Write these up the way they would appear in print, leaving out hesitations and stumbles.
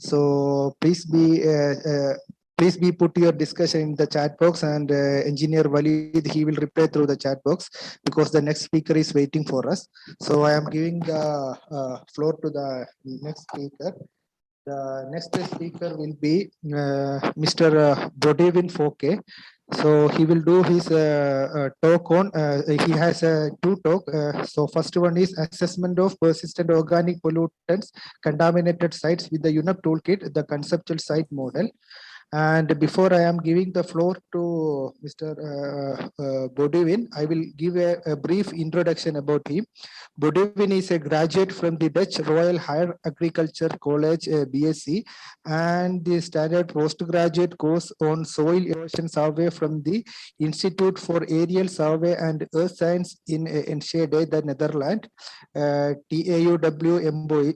So please be put your discussion in the chat box, and engineer Walid, he will reply through the chat box because the next speaker is waiting for us. So I am giving the floor to the next speaker. The next speaker will be Mr. Boudewijn Fokke. So he will do his talk on, he has two talk. So first one is assessment of persistent organic pollutants, contaminated sites with the UNEP toolkit, the conceptual site model. And before I am giving the floor to Mr. Boudewijn, I will give a brief introduction about him. Boudewijn is a graduate from the Dutch Royal Higher Agriculture College, BSc, and the standard postgraduate course on soil erosion survey from the Institute for Aerial Survey and Earth Science in Enschede, the Netherlands. TAUW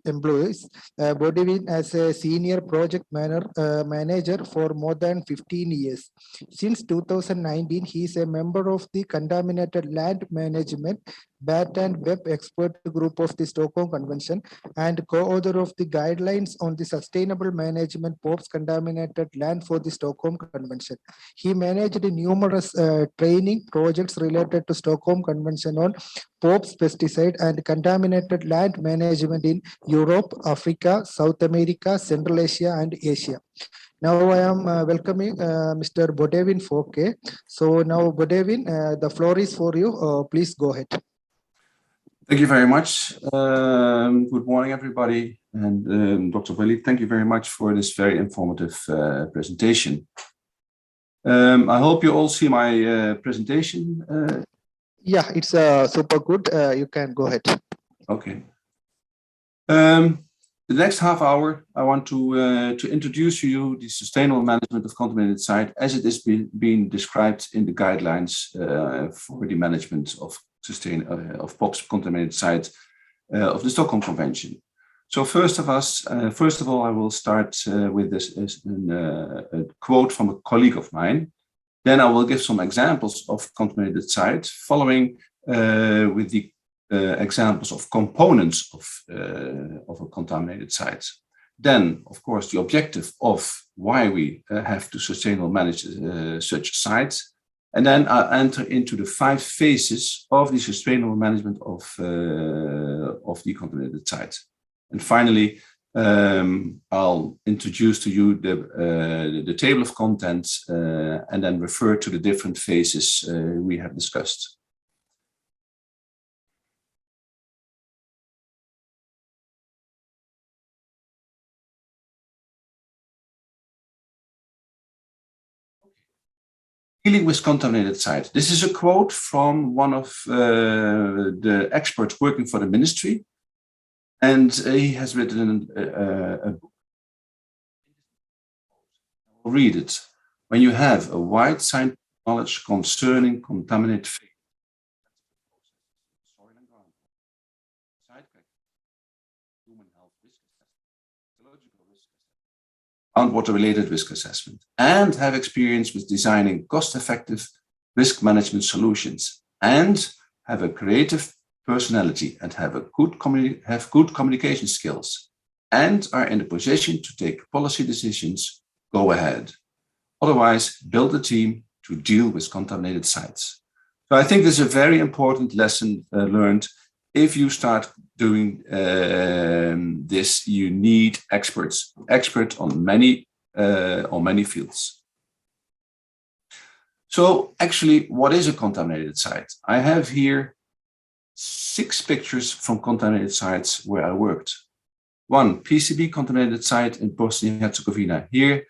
employees. Boudewijn as a senior project manager for more than 15 years. Since 2019, he is a member of the Contaminated Land Management BAT and Web Expert Group of the Stockholm Convention and co-author of the Guidelines on the Sustainable Management POPs Contaminated Land for the Stockholm Convention. He managed numerous training projects related to Stockholm Convention on POPs, pesticide and contaminated land management in Europe, Africa, South America, Central Asia and Asia. Now I am welcoming Mr. Boudewijn Fokke. So now Boudewijn, the floor is for you. Please go ahead. Thank you very much. Good morning, everybody. And Dr. Walid, thank you very much for this very informative presentation. I hope you all see my presentation. Yeah, it's super good. You can go ahead. Okay. The next half hour, I want to introduce to you the sustainable management of contaminated site as it is being described in the guidelines for the management of POPs contaminated sites of the Stockholm Convention. So first of all, I will start with this a quote from a colleague of mine. Then I will give some examples of contaminated sites, following with the examples of components of a contaminated site. Then, of course, the objective of why we have to sustainably manage such sites. And then I'll enter into the 5 phases of the sustainable management of the contaminated sites. And finally, I'll introduce to you the table of contents and then refer to the different phases we have discussed. Dealing with contaminated sites. This is a quote from one of the experts working for the ministry. And he has written a book. I'll read it. When you have a wide scientific knowledge concerning contaminated fields, soil and groundwater, human health risk assessment, ecological risk assessment, groundwater-related risk assessment, and have experience with designing cost-effective risk management solutions, and have a creative personality and have good communication skills, and are in a position to take policy decisions, go ahead. Otherwise, build a team to deal with contaminated sites. So I think this is a very important lesson learned. If you start doing this, you need experts on many fields. So actually, what is a contaminated site? I have here 6 pictures from contaminated sites where I worked. One PCB contaminated site in Bosnia and Herzegovina. Here,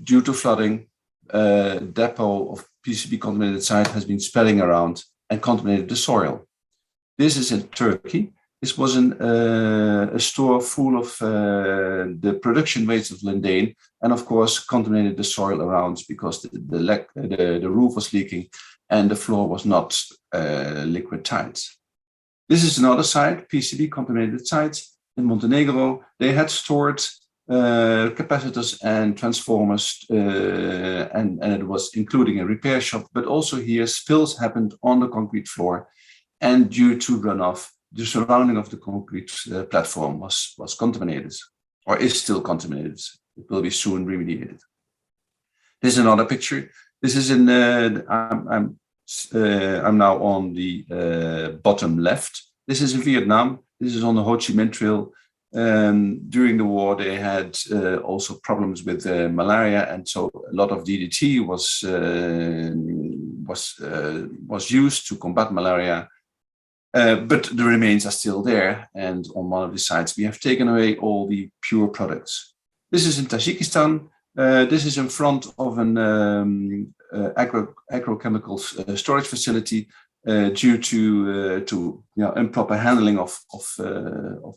due to flooding, depot of PCB contaminated site has been spreading around and contaminated the soil. This is in Turkey. This was a store full of the production waste of lindane, and of course contaminated the soil around because the roof was leaking and the floor was not liquid tight. This is another site, PCB contaminated site in Montenegro. They had stored capacitors and transformers, and it was including a repair shop, but also here spills happened on the concrete floor, and due to runoff, the surrounding of the concrete platform was contaminated. or is still contaminated. It will be soon remediated. This is another picture. This is in, I'm now on the bottom left. This is in Vietnam. This is on the Ho Chi Minh Trail. During the war, they had also problems with malaria, and so a lot of DDT was used to combat malaria. But the remains are still there, and on one of the sites we have taken away all the pure products. This is in Tajikistan. This is in front of an agrochemical storage facility due to improper handling of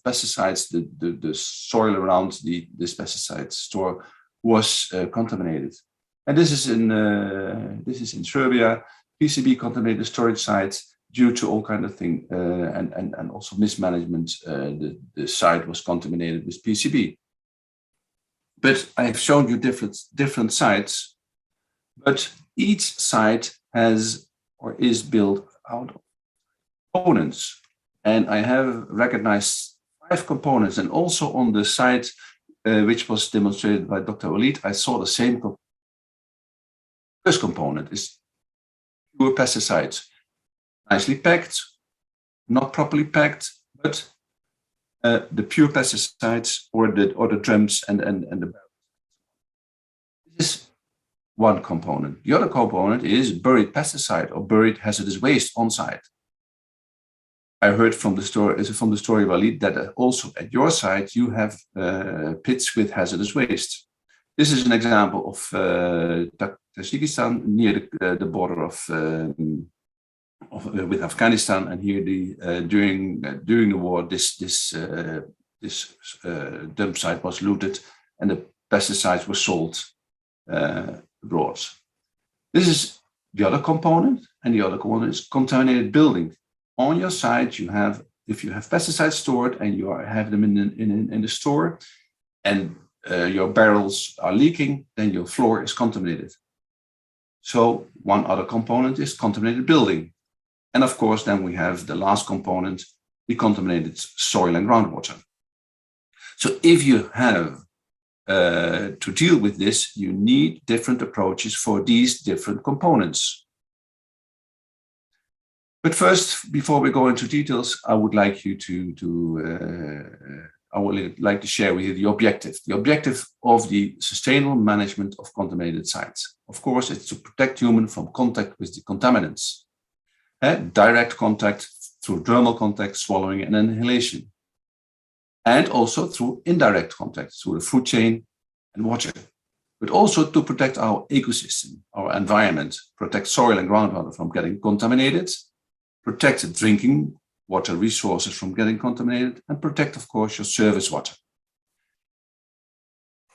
pesticides. The soil around this pesticide store was contaminated, and this is in Serbia, PCB contaminated storage sites due to all kind of things and also mismanagement. The site was contaminated with PCB. But I have shown you different sites, but each site has or is built out of components. And I have recognized 5 components, and also on the site which was demonstrated by Dr. Walid, I saw the same component. First component is pure pesticides, nicely packed, not properly packed, but the pure pesticides or the drums and the barrels. This is one component. The other component is buried pesticide or buried hazardous waste on site. I heard from the story of Walid that also at your site you have pits with hazardous waste. This is an example of Tajikistan near the border with Afghanistan, and here during the war this dump site was looted and the pesticides were sold abroad. This is the other component, and the other component is contaminated building. On your site, if you have pesticides stored and you have them in the store, and your barrels are leaking, then your floor is contaminated. So one other component is contaminated building. And of course, then we have the last component, the contaminated soil and groundwater. So if you have to deal with this, you need different approaches for these different components. But first, before we go into details, I would like you I would like to share with you the objective. The objective of the sustainable management of contaminated sites. Of course, it's to protect humans from contact with the contaminants. Direct contact through dermal contact, swallowing and inhalation. And also through indirect contact, through the food chain and water. But also to protect our ecosystem, our environment, protect soil and groundwater from getting contaminated, protect the drinking water resources from getting contaminated, and protect, of course, your surface water.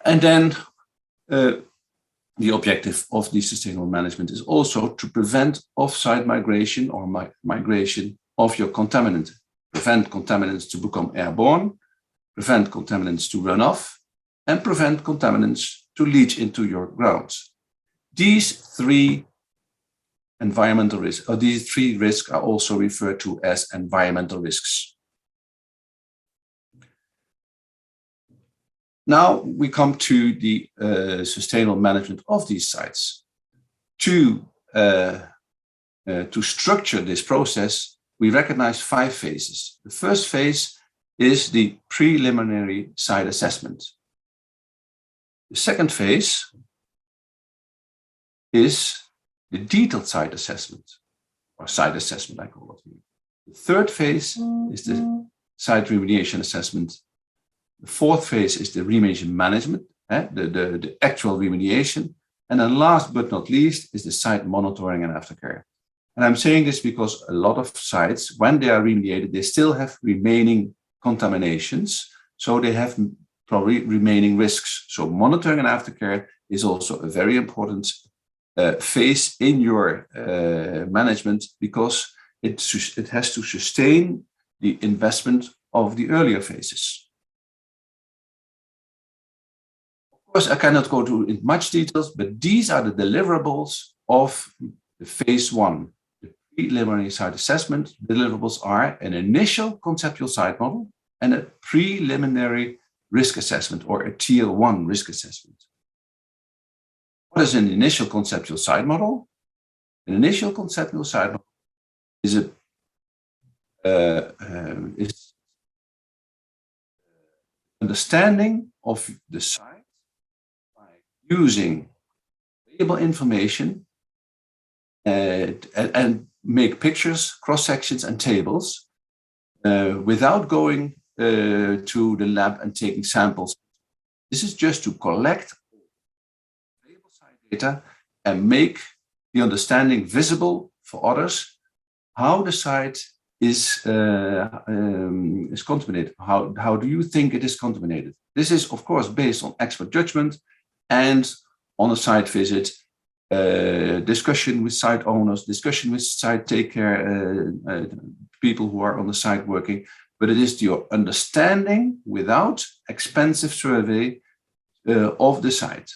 And then the objective of the sustainable management is also to prevent off-site migration or migration of your contaminant, prevent contaminants to become airborne, prevent contaminants to run off, and prevent contaminants to leach into your grounds. These 3 environmental risks, or these 3 risks, are also referred to as environmental risks. Now we come to the sustainable management of these sites. To structure this process, we recognize 5 phases. The first phase is the preliminary site assessment. The second phase is the detailed site assessment, or site assessment, I call it. The third phase is the site remediation assessment. The fourth phase is the remediation management, the actual remediation. And then last but not least is the site monitoring and aftercare. And I'm saying this because a lot of sites, when they are remediated, they still have remaining contaminations. So they have probably remaining risks. So monitoring and aftercare is also a very important phase in your management, because it has to sustain the investment of the earlier phases. Of course, I cannot go into much details, but these are the deliverables of the phase 1. The preliminary site assessment deliverables are an initial conceptual site model and a preliminary risk assessment or a tier 1 risk assessment. What is an initial conceptual site model? An initial conceptual site model is is understanding of the site by using available information and make pictures, cross sections, and tables without going to the lab and taking samples. This is just to collect available site data and make the understanding visible for others how the site is contaminated. How do you think it is contaminated? This is, of course, based on expert judgment and on a site visit, discussion with site owners, discussion with site take care people who are on the site working. But it is your understanding without expensive survey of the site.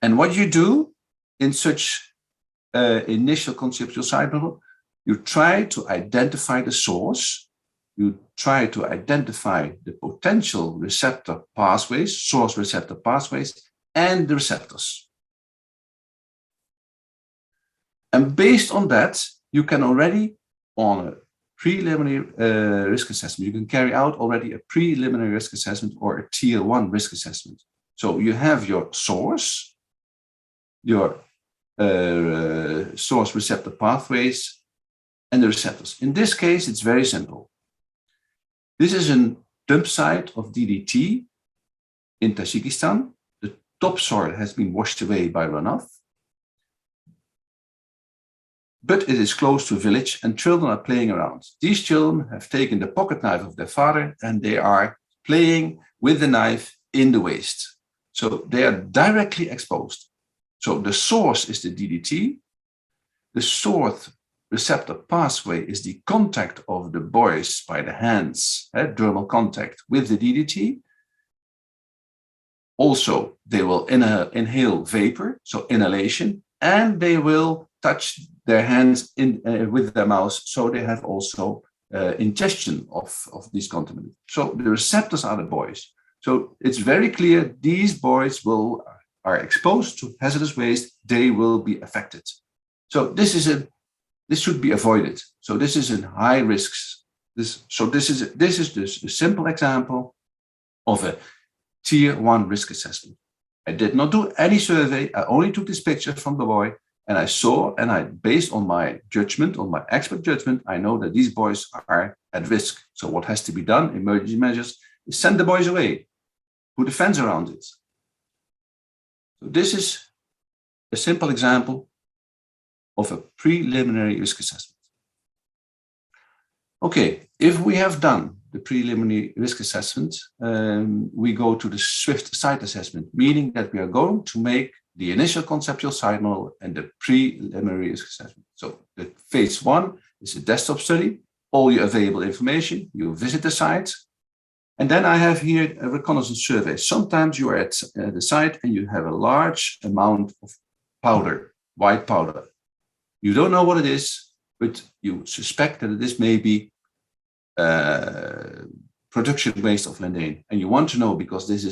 And what you do in such initial conceptual site model, you try to identify the source, you try to identify the potential receptor pathways, source receptor pathways, and the receptors. And based on that, you can already, on a preliminary risk assessment, you can carry out already a preliminary risk assessment or a tier 1 risk assessment. So you have your source, your source receptor pathways, and the receptors. In this case, it's very simple. This is a dump site of DDT in Tajikistan. The topsoil has been washed away by runoff, but it is close to a village and children are playing around. These children have taken the pocket knife of their father and they are playing with the knife in the waste. So they are directly exposed. So the source is the DDT. The source receptor pathway is the contact of the boys by the hands, dermal contact with the DDT. Also, they will inhale vapor, so inhalation, and they will touch their hands with their mouths, so they have also ingestion of these contaminants. So the receptors are the boys. So it's very clear these boys are exposed to hazardous waste, they will be affected. So this should be avoided. So this is in high risks. This is just a simple example of a tier 1 risk assessment. I did not do any survey. I only took this picture from the boy and I saw, and based on my judgment, on my expert judgment, I know that these boys are at risk. So what has to be done, emergency measures, is send the boys away, put a fence around it. So this is a simple example of a preliminary risk assessment. Okay, if we have done the preliminary risk assessment, we go to the swift site assessment, meaning that we are going to make the initial conceptual site model and the preliminary risk assessment. So the phase 1 is a desktop study, all your available information, you visit the site, and then I have here a reconnaissance survey. Sometimes you are at the site and you have a large amount of powder, white powder. You don't know what it is, but you suspect that this may be production waste of lindane, and you want to know because this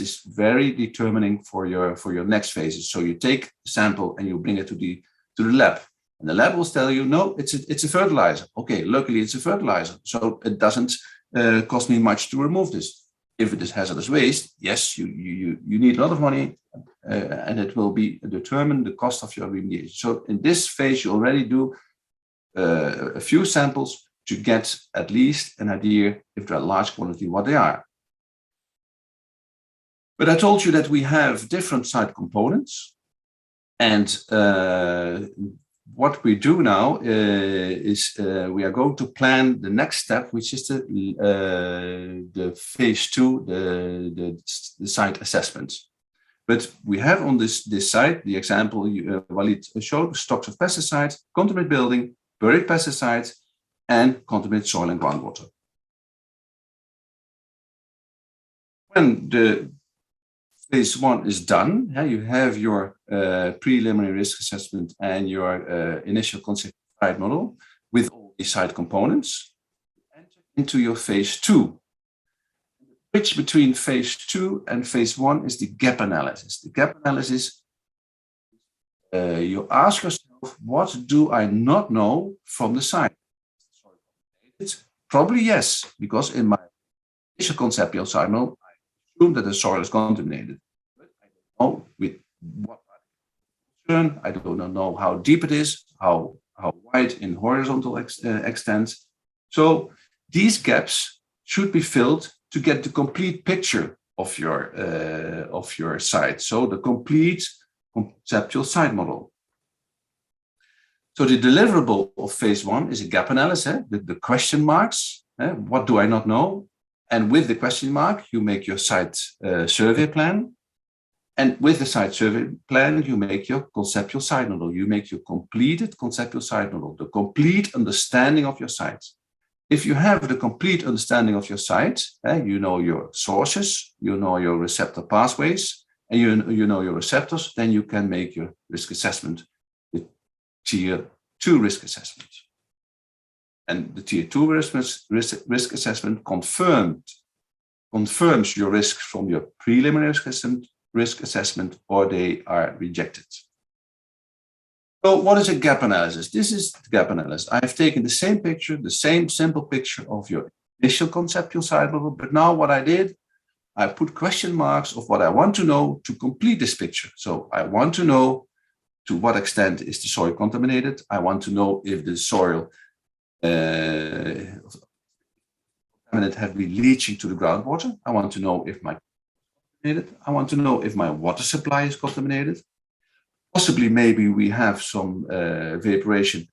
is very determining for your next phases. So you take the sample and you bring it to the lab, and the lab will tell you, no, it's a fertilizer. Okay, luckily it's a fertilizer, so it doesn't cost me much to remove this. If it is hazardous waste, yes, you need a lot of money, and it will be determine the cost of your remediation. So in this phase, you already do a few samples to get at least an idea, if they're a large quantity, what they are. But I told you that we have different site components, and what we do now is we are going to plan the next step, which is the phase 2, the site assessment. But we have on this site, the example Walid showed, stocks of pesticides, contaminated building, buried pesticides, and contaminated soil and groundwater. When the phase 1 is done, you have your preliminary risk assessment and your initial concept site model with all these site components. Enter into your phase 2. bridge between phase 2 and phase 1 is the gap analysis. The gap analysis, you ask yourself, what do I not know from the site? It's probably yes, because in my initial conceptual cycle, I assume that the soil is contaminated. But I don't know with what concern. I do not know how deep it is, how wide in horizontal extent. So these gaps should be filled to get the complete picture of your site. So the complete conceptual site model. So the deliverable of phase 1 is a gap analysis, the question marks. What do I not know? And with the question mark, you make your site survey plan. And with the site survey plan, you make your conceptual site model. You make your completed conceptual site model, the complete understanding of your site. If you have the complete understanding of your site, you know your sources, you know your receptor pathways, and you know your receptors, then you can make your risk assessment, the tier 2 risk assessment. And the tier 2 risk assessment confirms your risks from your preliminary risk assessment, or they are rejected. So what is a gap analysis? This is the gap analysis. I've taken the same picture, the same simple picture of your initial conceptual site model, but now what I did, I put question marks of what I want to know to complete this picture. So I want to know to what extent is the soil contaminated. I want to know if the soil contaminant have been leaching to the groundwater. I want to know if my I want to know if my water supply is contaminated. Possibly, maybe we have some vaporized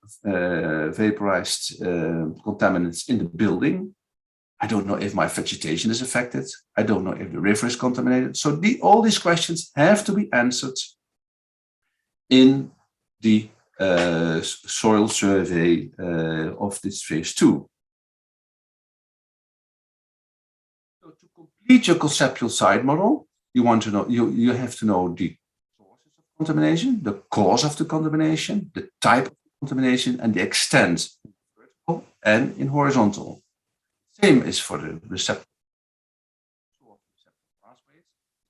contaminants in the building. I don't know if my vegetation is affected. I don't know if the river is contaminated. So all these questions have to be answered in the soil survey of this phase 2. So to complete your conceptual site model, you want to know, you have to know the sources of contamination, the cause of the contamination, the type of contamination, and the extent in vertical and in horizontal. Same is for the receptor. You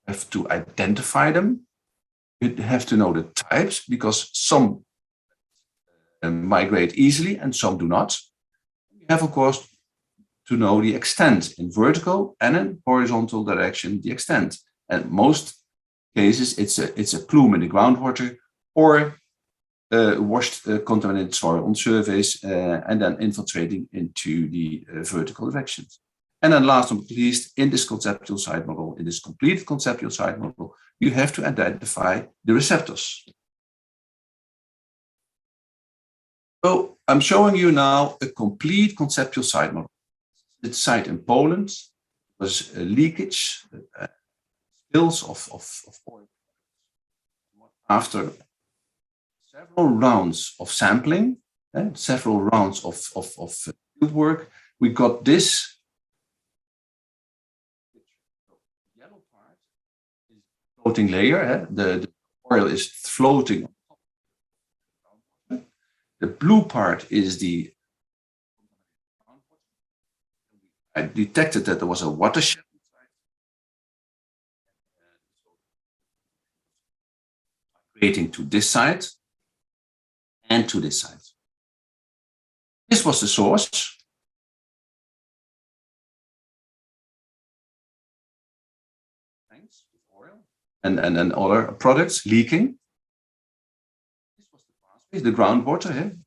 have to identify them. You have to know the types, because some migrate easily and some do not. You have, of course, to know the extent in vertical and in horizontal direction, the extent. And most cases, it's a plume in the groundwater or washed contaminated soil on surface and then infiltrating into the vertical directions. And then last but not least, in this conceptual site model, in this complete conceptual site model, you have to identify the receptors. So I'm showing you now a complete conceptual site model. The site in Poland was a leakage, spills of oil. After several rounds of sampling, several rounds of field work, we got this. The yellow part is the floating layer. The oil is floating. The blue part is the. I detected that there was a watershed inside. Migrating to this side and to this side. This was the source. Tanks with oil and other products leaking. This was the pathway, the groundwater here.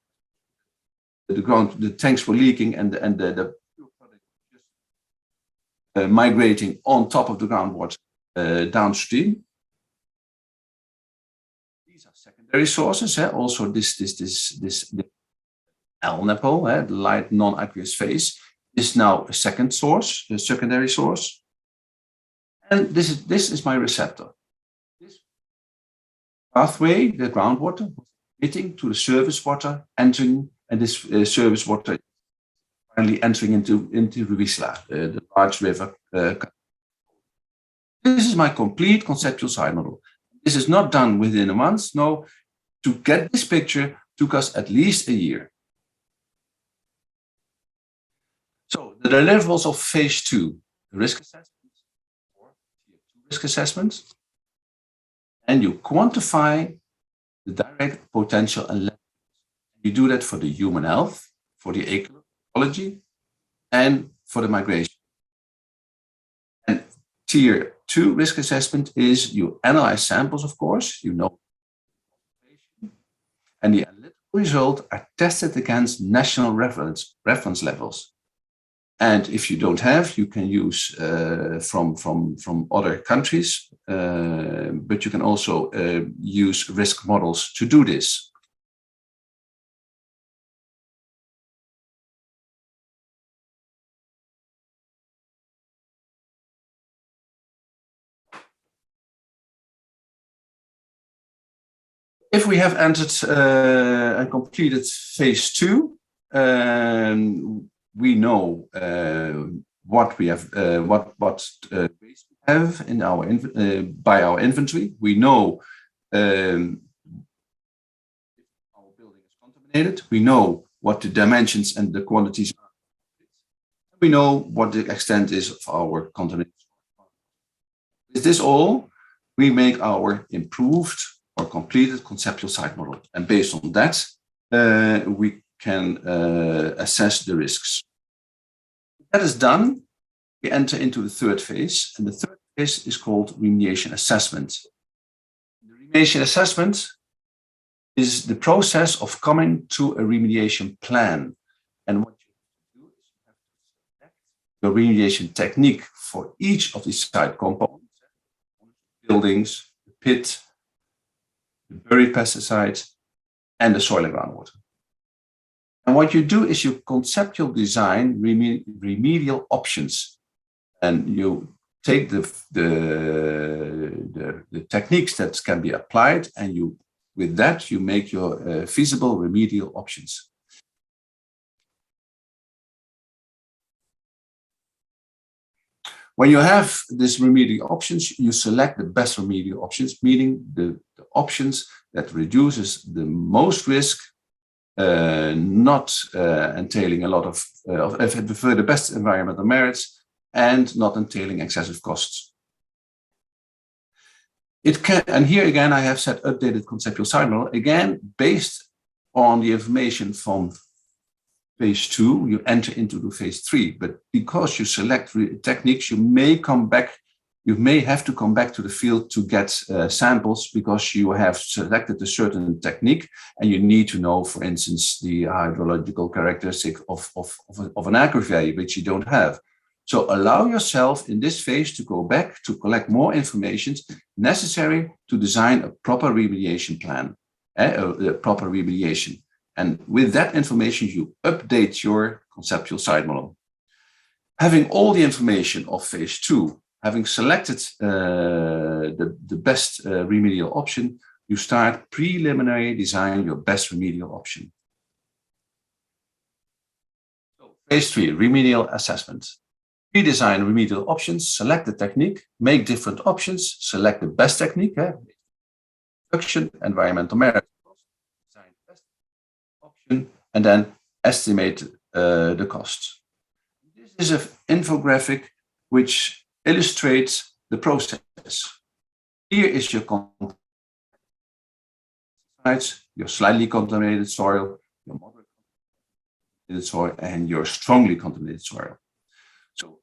The tanks were leaking and the migrating on top of the groundwater downstream. These are secondary sources. Also, this LNEPO, the light non-aqueous phase, is now a second source, a secondary source. And this is my receptor. This pathway, the groundwater, was emitting to the surface water, entering, and this surface water finally entering into the Wisla, the large river. This is my complete conceptual site model. This is not done within a month. No, to get this picture took us at least a year. So the deliverables of phase 2, risk assessment, risk assessment, and you quantify the direct potential and level. You do that for the human health, for the ecology, and for the migration. And tier 2 risk assessment is you analyze samples, of course, you know, and the analytical results are tested against national reference levels. And if you don't have, you can use from other countries, but you can also use risk models to do this. If we have entered and completed phase 2, we know what we have, what waste we have in our by our inventory. We know our building is contaminated. We know what the dimensions and the quantities are. We know what the extent is of our contamination. With this all, we make our improved or completed conceptual site model. And based on that, we can assess the risks. That is done, we enter into the third phase, and the third phase is called remediation assessment. The remediation assessment is the process of coming to a remediation plan. And what you have to do is you have to select your remediation technique for each of these site components, buildings, the pit, the buried pesticides, and the soil and groundwater. And what you do is you conceptual design remedial options, and you take the techniques that can be applied, and you, with that, you make your feasible remedial options. When you have these remedial options, you select the best remedial options, meaning the options that reduces the most risk, not entailing a lot of for the best environmental merits, and not entailing excessive costs. It can, and here again, I have set updated conceptual site model, again, based on the information from phase 2, you enter into the phase 3, but because you select techniques, you may have to come back to the field to get samples because you have selected a certain technique and you need to know, for instance, the hydrological characteristic of an aquifer, which you don't have. So allow yourself in this phase to go back to collect more information necessary to design a proper remediation plan, a proper remediation. And with that information, you update your conceptual site model. Having all the information of phase 2, having selected the best remedial option, you start preliminary design your best remedial option. So phase 3, remedial assessment. Pre-design remedial options, select the technique, make different options, select the best technique, production, environmental merit, design the best option, and then estimate the cost. This is an infographic which illustrates the process. Here is your your slightly contaminated soil, your moderate contaminated soil, and your strongly contaminated soil. So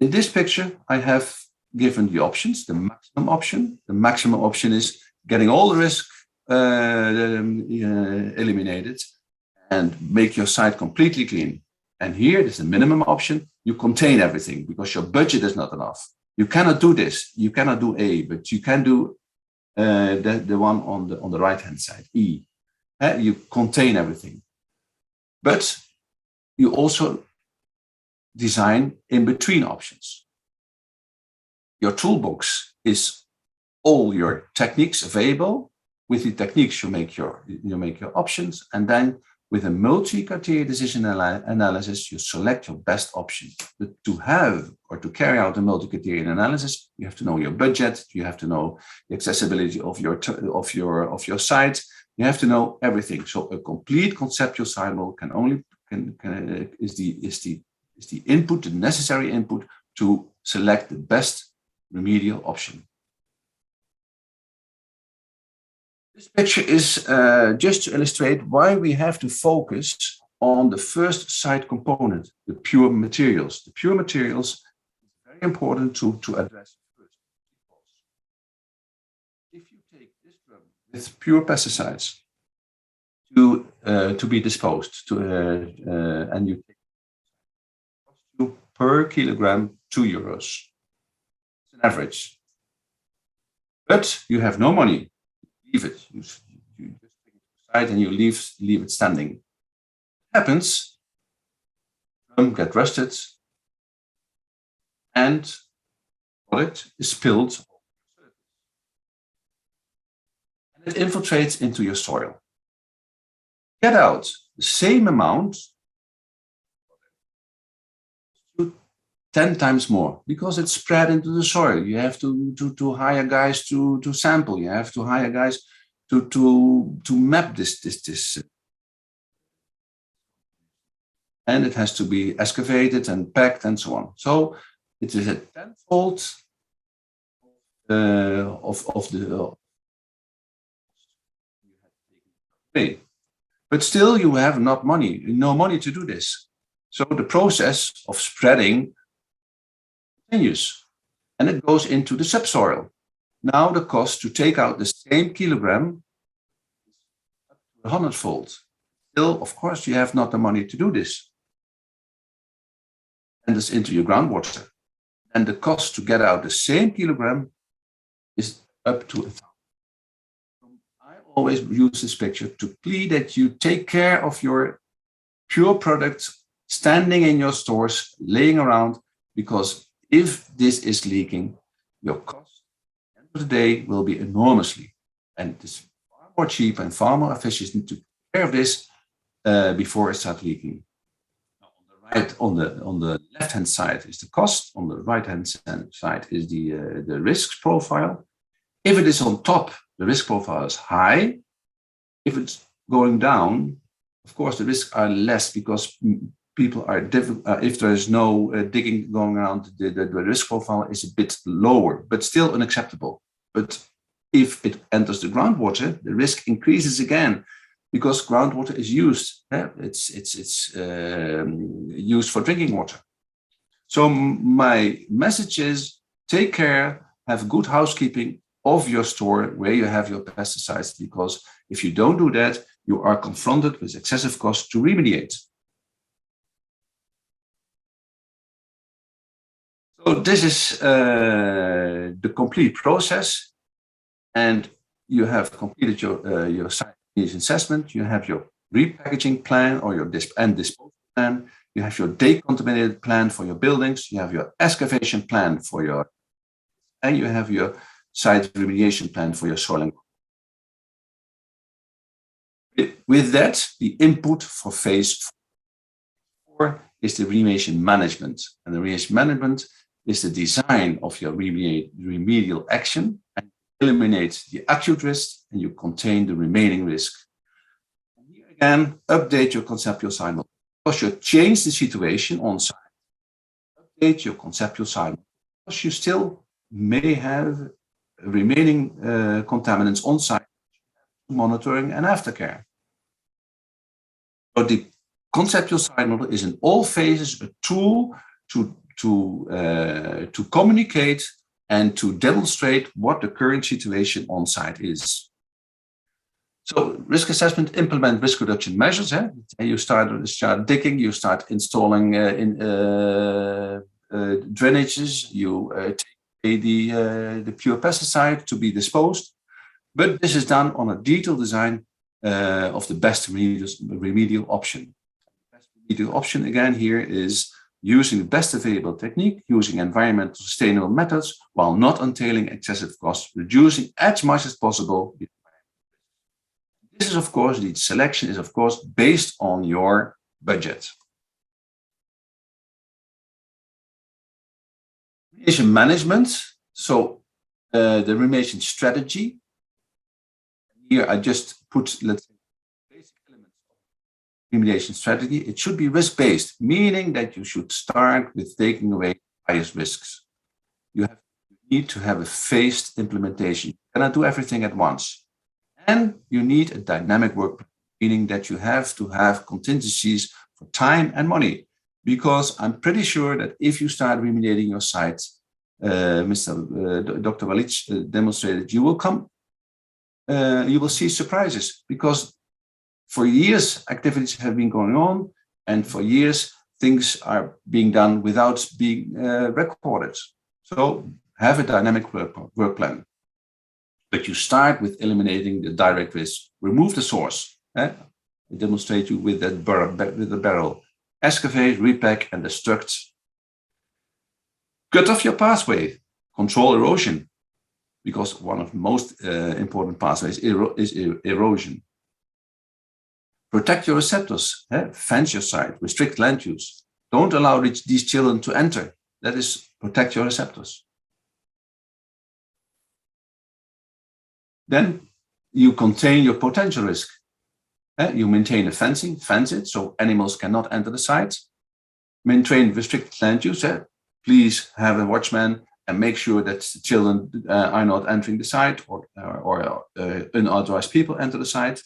in this picture, I have given the options, the maximum option. The maximum option is getting all the risk eliminated and make your site completely clean. And here is the minimum option. You contain everything because your budget is not enough. You cannot do this. You cannot do A, but you can do the one on the right-hand side, E. You contain everything. But you also design in-between options. Your toolbox is all your techniques available. With the techniques, you make your options, and then with a multi-criteria decision analysis, you select your best option. But to have or to carry out a multi-criteria analysis, you have to know your budget, you have to know the accessibility of your site, you have to know everything. So a complete conceptual site model is the input, the necessary input to select the best remedial option. This picture is just to illustrate why we have to focus on the first site component, the pure materials. The pure materials is very important to address first. If you take this drum with pure pesticides to be disposed to, and you take you per kilogram €2. It's an average. But you have no money. Leave it. You just take it aside and you leave it standing. What happens? Drum get rusted, and product is spilled, and it infiltrates into your soil. Get out the same amount, 10 times more, because it's spread into the soil. You have to hire guys to sample. You have to hire guys to map this. And it has to be excavated and packed and so on. So it is a tenfold of the but still you have no money to do this. So the process of spreading continues, and it goes into the subsoil. Now the cost to take out the same kilogram is 100-fold. Still, of course, you have not the money to do this. And this into your groundwater. And the cost to get out the same kilogram is up to 1,000. I always use this picture to plead that you take care of your pure product standing in your stores, laying around, because if this is leaking, your cost at the end of the day will be enormously. And it is far more cheap and far more efficient to take care of this before it starts leaking. On the left-hand side is the cost. On the right-hand side is the risk profile. If it is on top, the risk profile is high. If it's going down, of course, the risks are less because people are difficult. If there is no digging going around, the risk profile is a bit lower, but still unacceptable. But if it enters the groundwater, the risk increases again, because groundwater is used. It's used for drinking water. So my message is, take care, have good housekeeping of your store where you have your pesticides, because if you don't do that, you are confronted with excessive costs to remediate. So this is the complete process, and you have completed your site assessment. You have your repackaging plan or your disposal plan. You have your decontaminated plan for your buildings. You have your excavation plan for your, and you have your site remediation plan for your soil and ground. With that, the input for phase 4 is the remediation management, and the remediation management is the design of your remedial action, and eliminate the acute risk, and you contain the remaining risk. And here again, update your conceptual cycle. Because you change the situation on site, update your conceptual cycle, because you still may have remaining contaminants on site, monitoring and aftercare. So the conceptual site model is in all phases a tool to communicate and to demonstrate what the current situation on site is. So risk assessment, implement risk reduction measures. You start digging, you start installing drainages, you take the pure pesticide to be disposed. But this is done on a detailed design of the best remedial option. The best remedial option again here is using the best available technique, using environmental sustainable methods while not entailing excessive costs, reducing as much as possible. This is, of course, the selection is, of course, based on your budget. Remediation management. So the remediation strategy. Here I just put, let's say, basic elements of remediation strategy. It should be risk-based, meaning that you should start with taking away highest risks. You need to have a phased implementation. You cannot do everything at once. And you need a dynamic work, meaning that you have to have contingencies for time and money. Because I'm pretty sure that if you start remediating your site, Dr. Walid demonstrated, you will see surprises, because for years activities have been going on, and for years things are being done without being recorded. So have a dynamic work plan. But you start with eliminating the direct risk. Remove the source. I demonstrate you with that with the barrel. Excavate, repack, and destruct. Cut off your pathway. Control erosion, because one of the most important pathways is erosion. Protect your receptors. Fence your site. Restrict land use. Don't allow these children to enter. That is, protect your receptors. Then you contain your potential risk. You maintain a fencing, fence it so animals cannot enter the site. Maintain restricted land use. Please have a watchman and make sure that the children are not entering the site, or unauthorized people enter the site.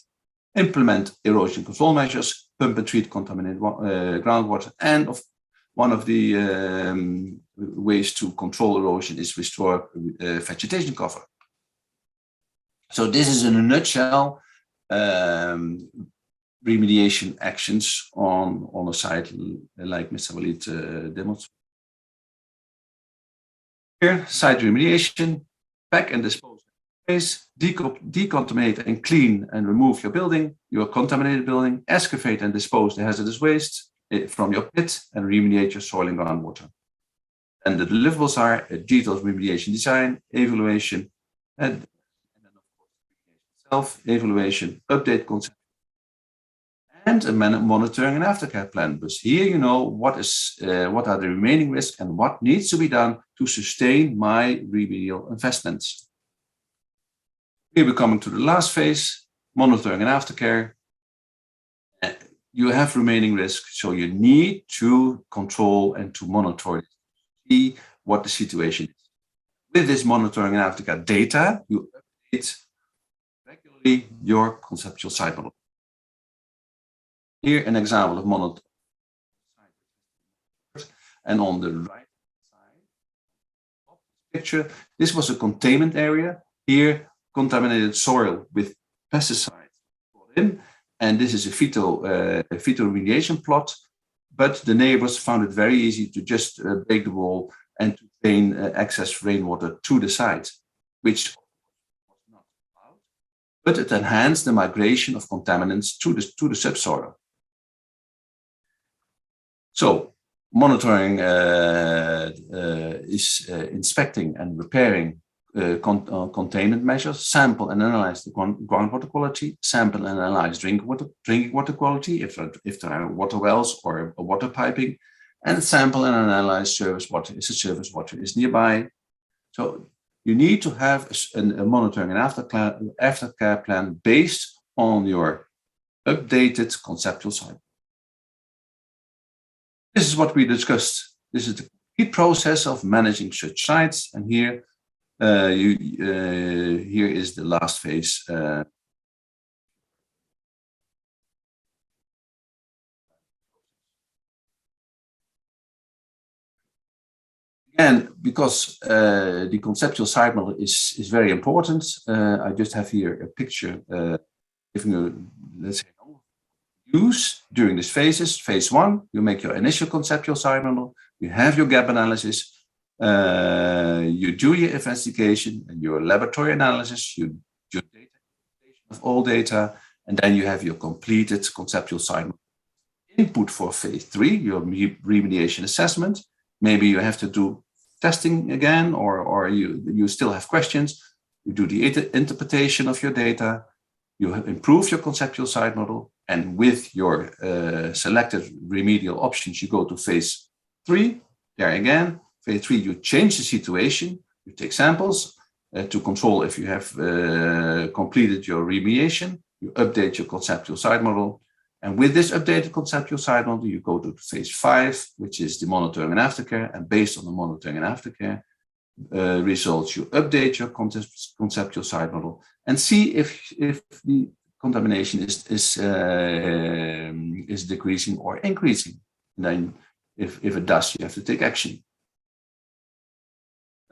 Implement erosion control measures, pump and treat contaminated groundwater, and one of the ways to control erosion is restore vegetation cover. So this is in a nutshell remediation actions on a site like Mr. Walid demonstrated. Here, site remediation, pack and dispose of waste, decontaminate and clean and remove your contaminated building, excavate and dispose the hazardous waste from your pit, and remediate your soil and groundwater. And the deliverables are a detailed remediation design, evaluation, and then of course self-evaluation, update concept, and a monitoring and aftercare plan. Because here you know what are the remaining risks and what needs to be done to sustain my remedial investments. Here we're coming to the last phase, monitoring and aftercare. You have remaining risk, so you need to control and to monitor it, see what the situation is. With this monitoring and aftercare data, you update regularly your conceptual site model. Here, an example of monitoring. And on the right side of the picture, this was a containment area. Here, contaminated soil with pesticides brought in. And this is a phytoremediation plot. But the neighbors found it very easy to just break the wall and to drain excess rainwater to the site, which was not allowed. But it enhanced the migration of contaminants to the subsoil. So monitoring is inspecting and repairing containment measures, sample and analyze the groundwater quality, sample and analyze drinking water quality, if there are water wells or water piping, and sample and analyze surface water, if the surface water is nearby. So you need to have a monitoring and aftercare plan based on your updated conceptual cycle. This is what we discussed. This is the complete process of managing such sites, and here, here is the last phase. And because the conceptual site model is very important, I just have here a picture giving you, let's say, use during these phases. Phase 1, you make your initial conceptual site model, you have your gap analysis, you do your investigation and your laboratory analysis, you do data of all data, and then you have your completed conceptual site model. Input for phase 3, your remediation assessment. Maybe you have to do testing again, or you still have questions. You do the interpretation of your data, you improve your conceptual site model, and with your selected remedial options, you go to phase 3. There again, phase 3, you change the situation. You take samples to control if you have completed your remediation. You update your conceptual site model. And with this updated conceptual site model, you go to phase 5, which is the monitoring and aftercare. And based on the monitoring and aftercare, results, you update your conceptual site model and see if the contamination is decreasing or increasing. And then if it does, you have to take action.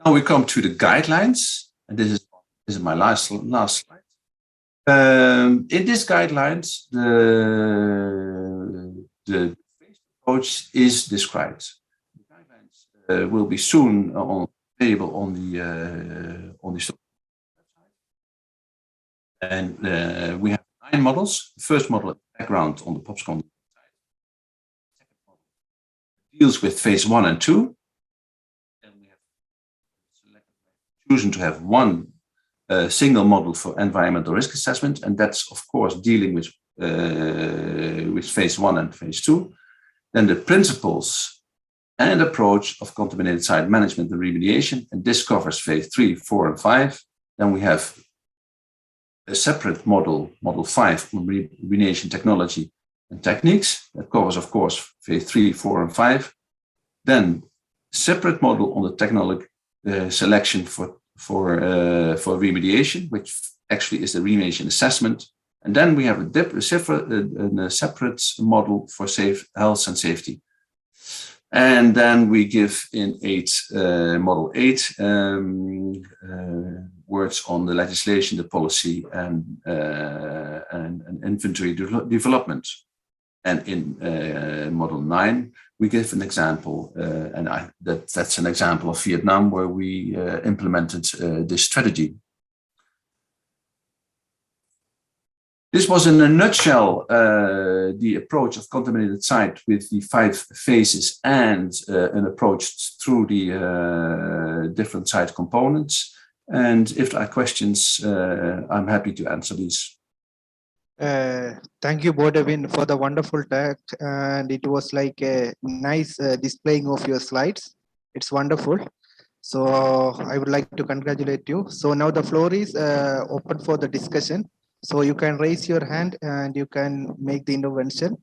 Now we come to the guidelines, and this is my last slide. In these guidelines, the approach is described. The guidelines will be soon available on the website. And we have 9 models. The first model is background on the POPSCON side. The second model deals with phase 1 and 2. Then we have chosen to have one single model for environmental risk assessment, and that's of course dealing with phase 1 and phase 2. Then the principles and approach of contaminated site management and remediation, and this covers phase 3, 4, and 5. Then we have a separate model, model 5, on remediation technology and techniques. That covers, of course, phase 3, 4, and 5. Then separate model on the technology selection for remediation, which actually is the remediation assessment. And then we have a separate model for safe health and safety. And then we give in model 8 words on the legislation, the policy, and inventory development. And in model 9, we give an example, and that's an example of Vietnam, where we implemented this strategy. This was in a nutshell the approach of contaminated site with the 5 phases and an approach through the different site components. And if there are questions, I'm happy to answer these. Thank you, Boudewijn, for the wonderful talk, and it was like a nice displaying of your slides. It's wonderful. So I would like to congratulate you. So now the floor is open for the discussion. So you can raise your hand and you can make the intervention.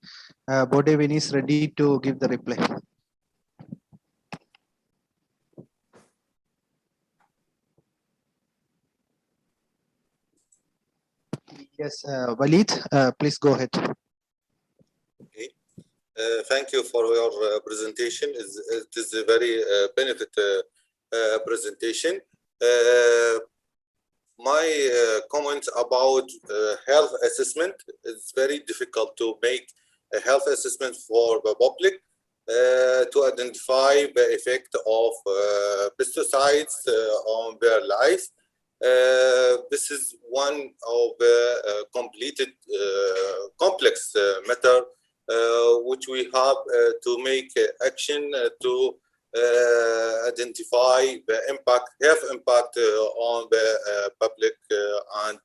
Boudewijn is ready to give the reply. Yes, Walid, please go ahead. Okay. Thank you for your presentation. It is a very benefit presentation. My comment about health assessment is very difficult to make a health assessment for the public to identify the effect of pesticides on their life. This is one of the completed complex matter which we have to make action to identify the impact, health impact on the public, and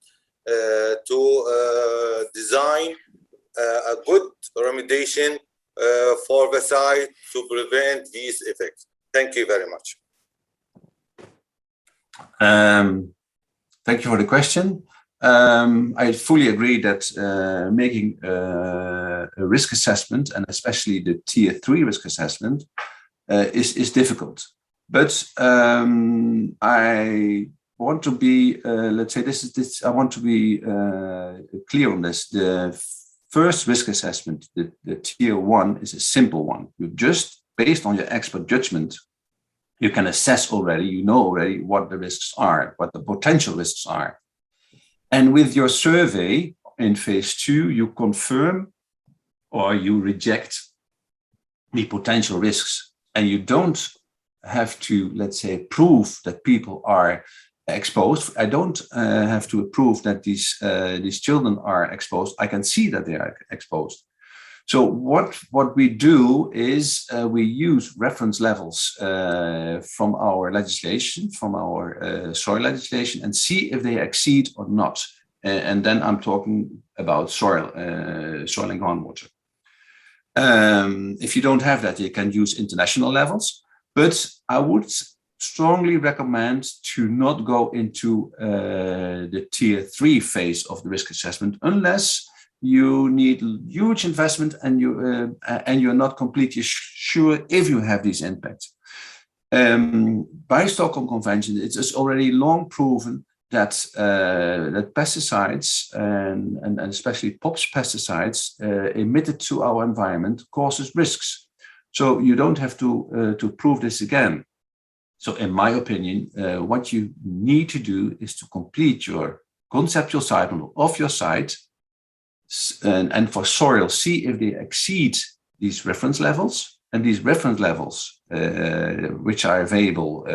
to design a good remediation for the site to prevent these effects. Thank you very much. Thank you for the question. I fully agree that making a risk assessment, and especially the tier 3 risk assessment, is difficult. But I want to be, let's say, I want to be clear on this. The first risk assessment, the tier 1, is a simple one. You just, based on your expert judgment, you can assess already, you know already what the risks are, what the potential risks are. And with your survey in phase 2, you confirm or you reject the potential risks. And you don't have to, let's say, prove that people are exposed. I don't have to prove that these children are exposed. I can see that they are exposed. So what we do is we use reference levels from our legislation, from our soil legislation, and see if they exceed or not. And then I'm talking about soil and groundwater. If you don't have that, you can use international levels. But I would strongly recommend to not go into the tier 3 phase of the risk assessment unless you need huge investment and you're not completely sure if you have these impacts. By Stockholm Convention, it is already long proven that that pesticides and especially POPs pesticides emitted to our environment causes risks. So you don't have to prove this again. So in my opinion, what you need to do is to complete your conceptual cycle of your site, and for soil, see if they exceed these reference levels. And these reference levels, which are available,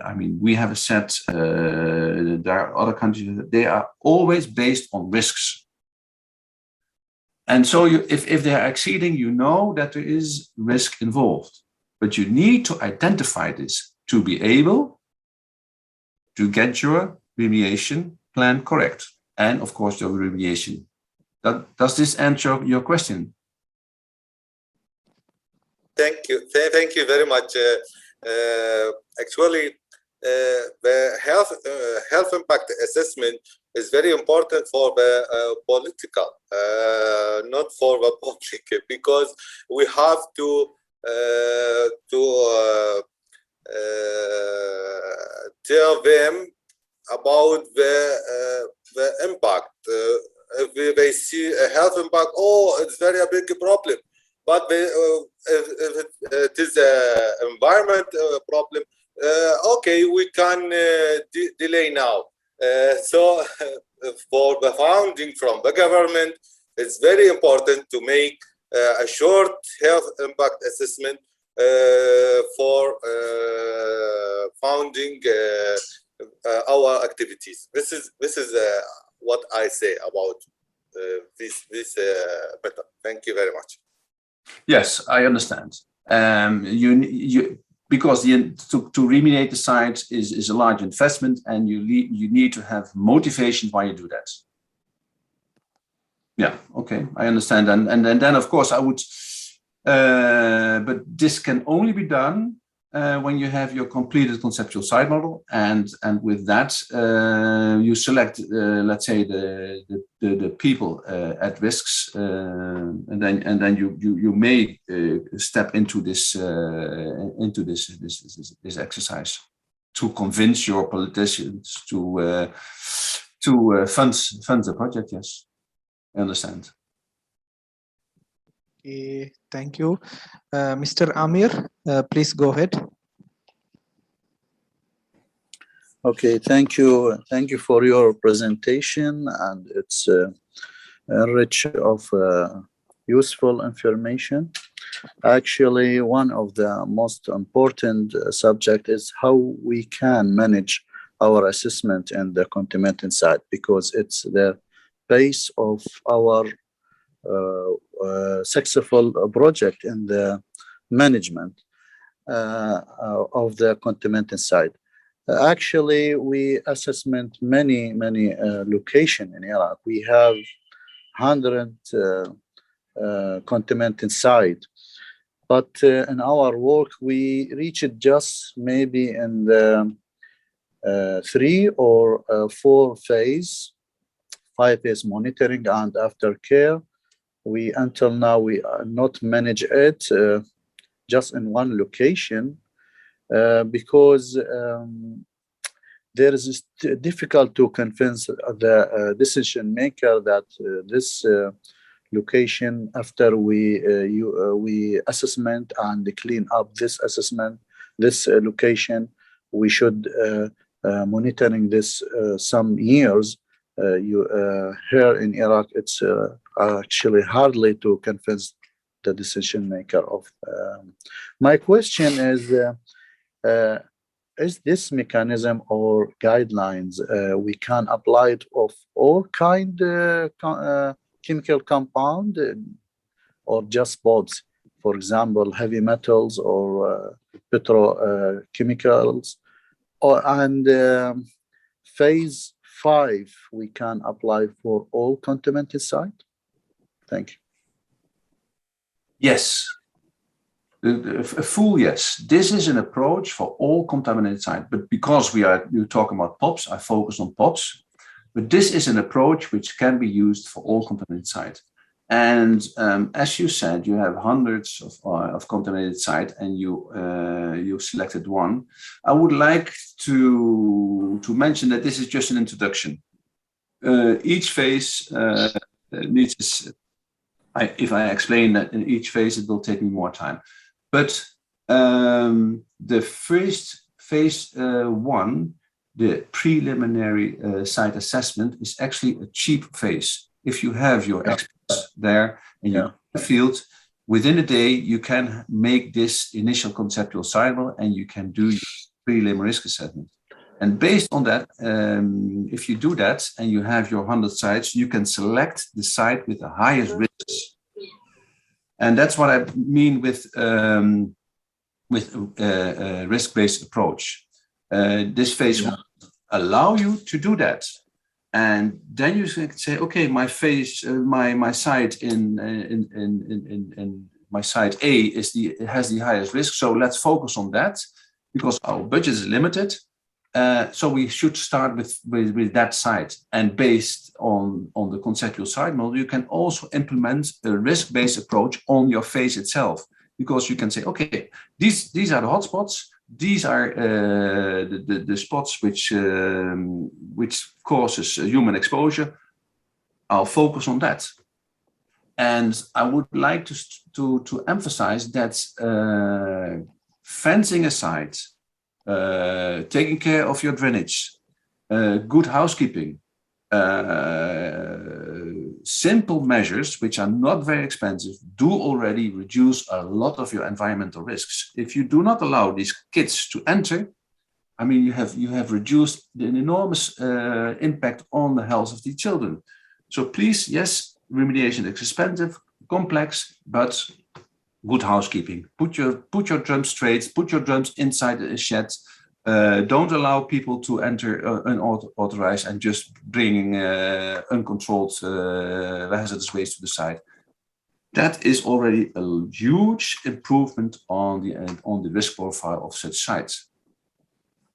I mean, we have a set, there are other countries, they are always based on risks. And so if they are exceeding, you know that there is risk involved, but you need to identify this to be able to get your remediation plan correct. And of course, your remediation. Does this answer your question? Thank you. Thank you very much. Actually, the health impact assessment is very important for the political, not for the public, because we have to tell them about the impact. If they see a health impact, oh, it's very a big problem. But if it is an environment problem, okay, we can delay now. So for the funding from the government, it's very important to make a short health impact assessment for funding our activities. This is what I say about this matter. Thank you very much. Yes, I understand. Because to remediate the site is a large investment, and you need to have motivation why you do that. Yeah, okay, I understand. And then of course I would, but this can only be done when you have your completed conceptual site model, and with that you select, let's say, the people at risks, and then you may step into this exercise to convince your politicians to fund the project. Yes, I understand. Okay, thank you. Mr. Amir, please go ahead. Okay, thank you. Thank you for your presentation, and it's rich of useful information. Actually, one of the most important subject is how we can manage our assessment in the contaminated site, because it's the base of our successful project in the management of the contaminated site. Actually, we assessment many locations in Iraq. We have 100 contaminated sites, but in our work we reached just maybe in the 3 or 4 phase, 5 phase monitoring and aftercare. We until now we are not manage it just in one location because there is difficult to convince the decision maker that this location, after we assessment and clean up this assessment, this location, we should monitoring this some years. Here in Iraq, it's actually hardly to convince the decision maker of. My question is this mechanism or guidelines we can apply it of all kind chemical compound or just both? For example, heavy metals or petrochemicals, and phase 5 we can apply for all contaminated site. Thank you. Yes. A full yes. This is an approach for all contaminated sites, but because you're talking about POPs, I focus on POPs. But this is an approach which can be used for all contaminated sites. And as you said, you have hundreds of contaminated sites, and you selected one. I would like to mention that this is just an introduction. Each phase needs. If I explain that in each phase, it will take me more time. But the first phase one, the preliminary site assessment, is actually a cheap phase. If you have your experts there and you field, within a day you can make this initial conceptual cycle and you can do your preliminary risk assessment. And based on that, if you do that and you have your 100 sites, you can select the site with the highest risks. And that's what I mean with risk-based approach. This phase will allow you to do that. And then you can say, okay, my phase, my site in my site A has the highest risk. So let's focus on that because our budget is limited. So we should start with that site. And based on the conceptual site model, you can also implement a risk-based approach on your phase itself, because you can say, okay, these are the hotspots. These are the spots which causes human exposure. I'll focus on that. And I would like to emphasize that fencing aside, taking care of your drainage, good housekeeping, simple measures which are not very expensive do already reduce a lot of your environmental risks. If you do not allow these kids to enter, I mean, you have reduced an enormous impact on the health of the children. So please, yes, remediation is expensive, complex, but good housekeeping. Put your drums straight, put your drums inside a shed. Don't allow people to enter unauthorized and just bringing uncontrolled hazardous waste to the site. That is already a huge improvement on the risk profile of such sites.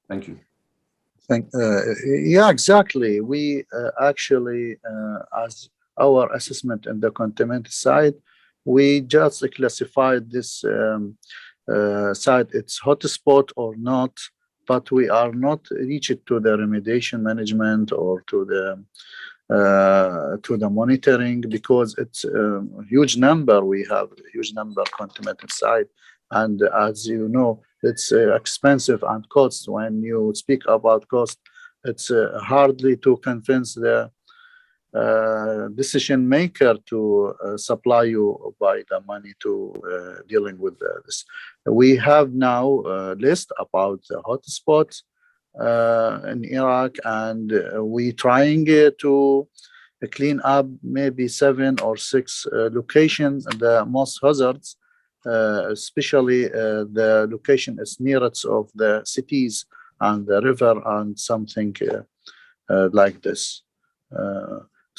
Thank you. Yeah, exactly. We actually, as our assessment in the contaminated site, we just classified this site, it's hotspot or not, but we are not reached to the remediation management or to the monitoring, because it's a huge number. We have a huge number of contaminated site, and as you know, it's expensive and cost. When you speak about cost, it's hardly to convince the decision maker to supply you by the money to dealing with this. We have now a list about the hotspots in Iraq, and we trying to clean up maybe 7 or 6 locations, the most hazards, especially the location is nearest of the cities and the river and something like this.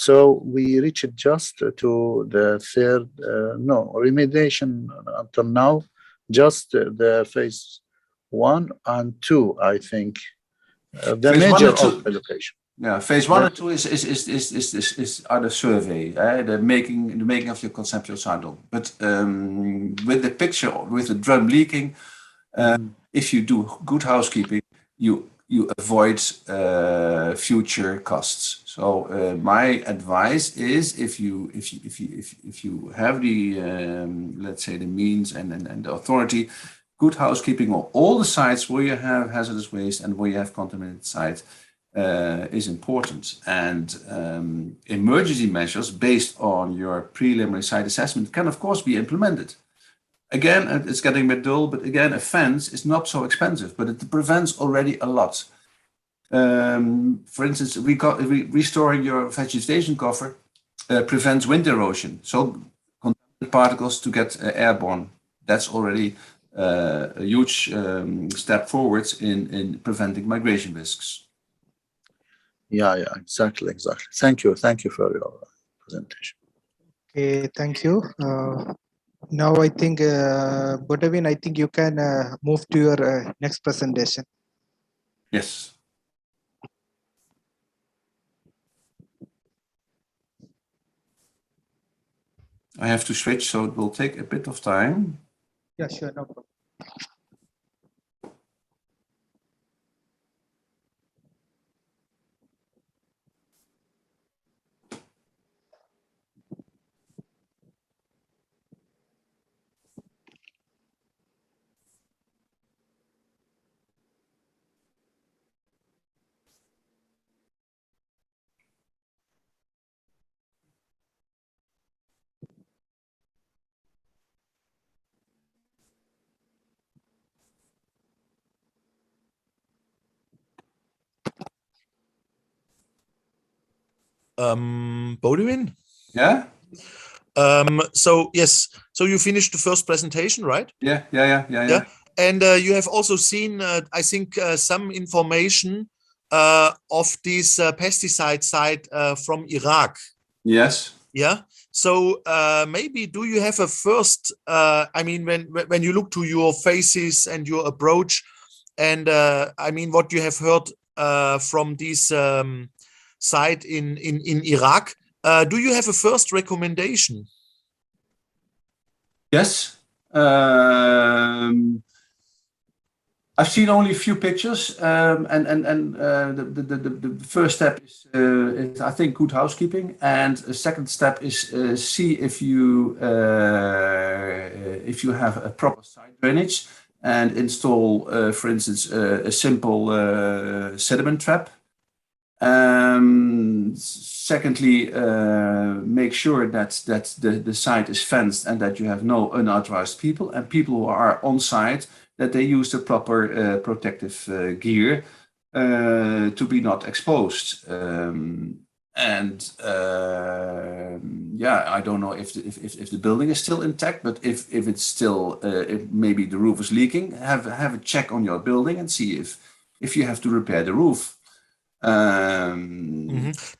So we reached just to the third, remediation until now, just the phase 1 and 2, I think. The phase major of the location. Yeah, phase 1 and 2 is the survey, the making of your conceptual cycle. But with the picture, with the drum leaking, if you do good housekeeping, you avoid future costs. So my advice is, if you have the let's say the means and the authority, good housekeeping of all the sites where you have hazardous waste and where you have contaminated sites is important. And emergency measures based on your preliminary site assessment can of course be implemented. Again, it's getting a bit dull, but again, a fence is not so expensive, but it prevents already a lot. For instance, restoring your vegetation cover prevents wind erosion, so contaminated particles to get airborne. That's already a huge step forwards in preventing migration risks. Yeah, exactly. Thank you for your presentation. Okay, thank you. Now I think, Boudewijn, I think you can move to your next presentation. Yes. I have to switch, so it will take a bit of time. Yeah, sure, no problem. Boudewijn? Yeah? So yes, so you finished the first presentation, right? Yeah. And you have also seen, I think, some information of this pesticide site from Iraq. Yes. Yeah. So maybe do you have a first? I mean, when you look to your faces and your approach, and I mean what you have heard from this site in Iraq, do you have a first recommendation? Yes. I've seen only a few pictures, and the first step is I think good housekeeping, and the second step is see if you have a proper site drainage and install, for instance, a simple sediment trap. Secondly, make sure that the site is fenced and that you have no unauthorized people, and people who are on site, that they use the proper protective gear to be not exposed. Yeah, I don't know if the building is still intact, but if it's still, if maybe the roof is leaking, have a check on your building and see if you have to repair the roof.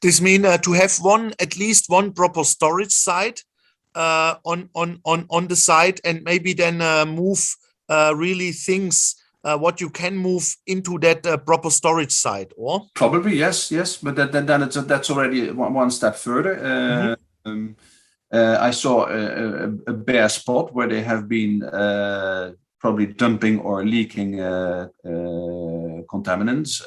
This means to have at least one proper storage site on the site, and maybe then move really things what you can move into that proper storage site, or probably yes, but then that's already one step further. I saw a bare spot where they have been probably dumping or leaking contaminants.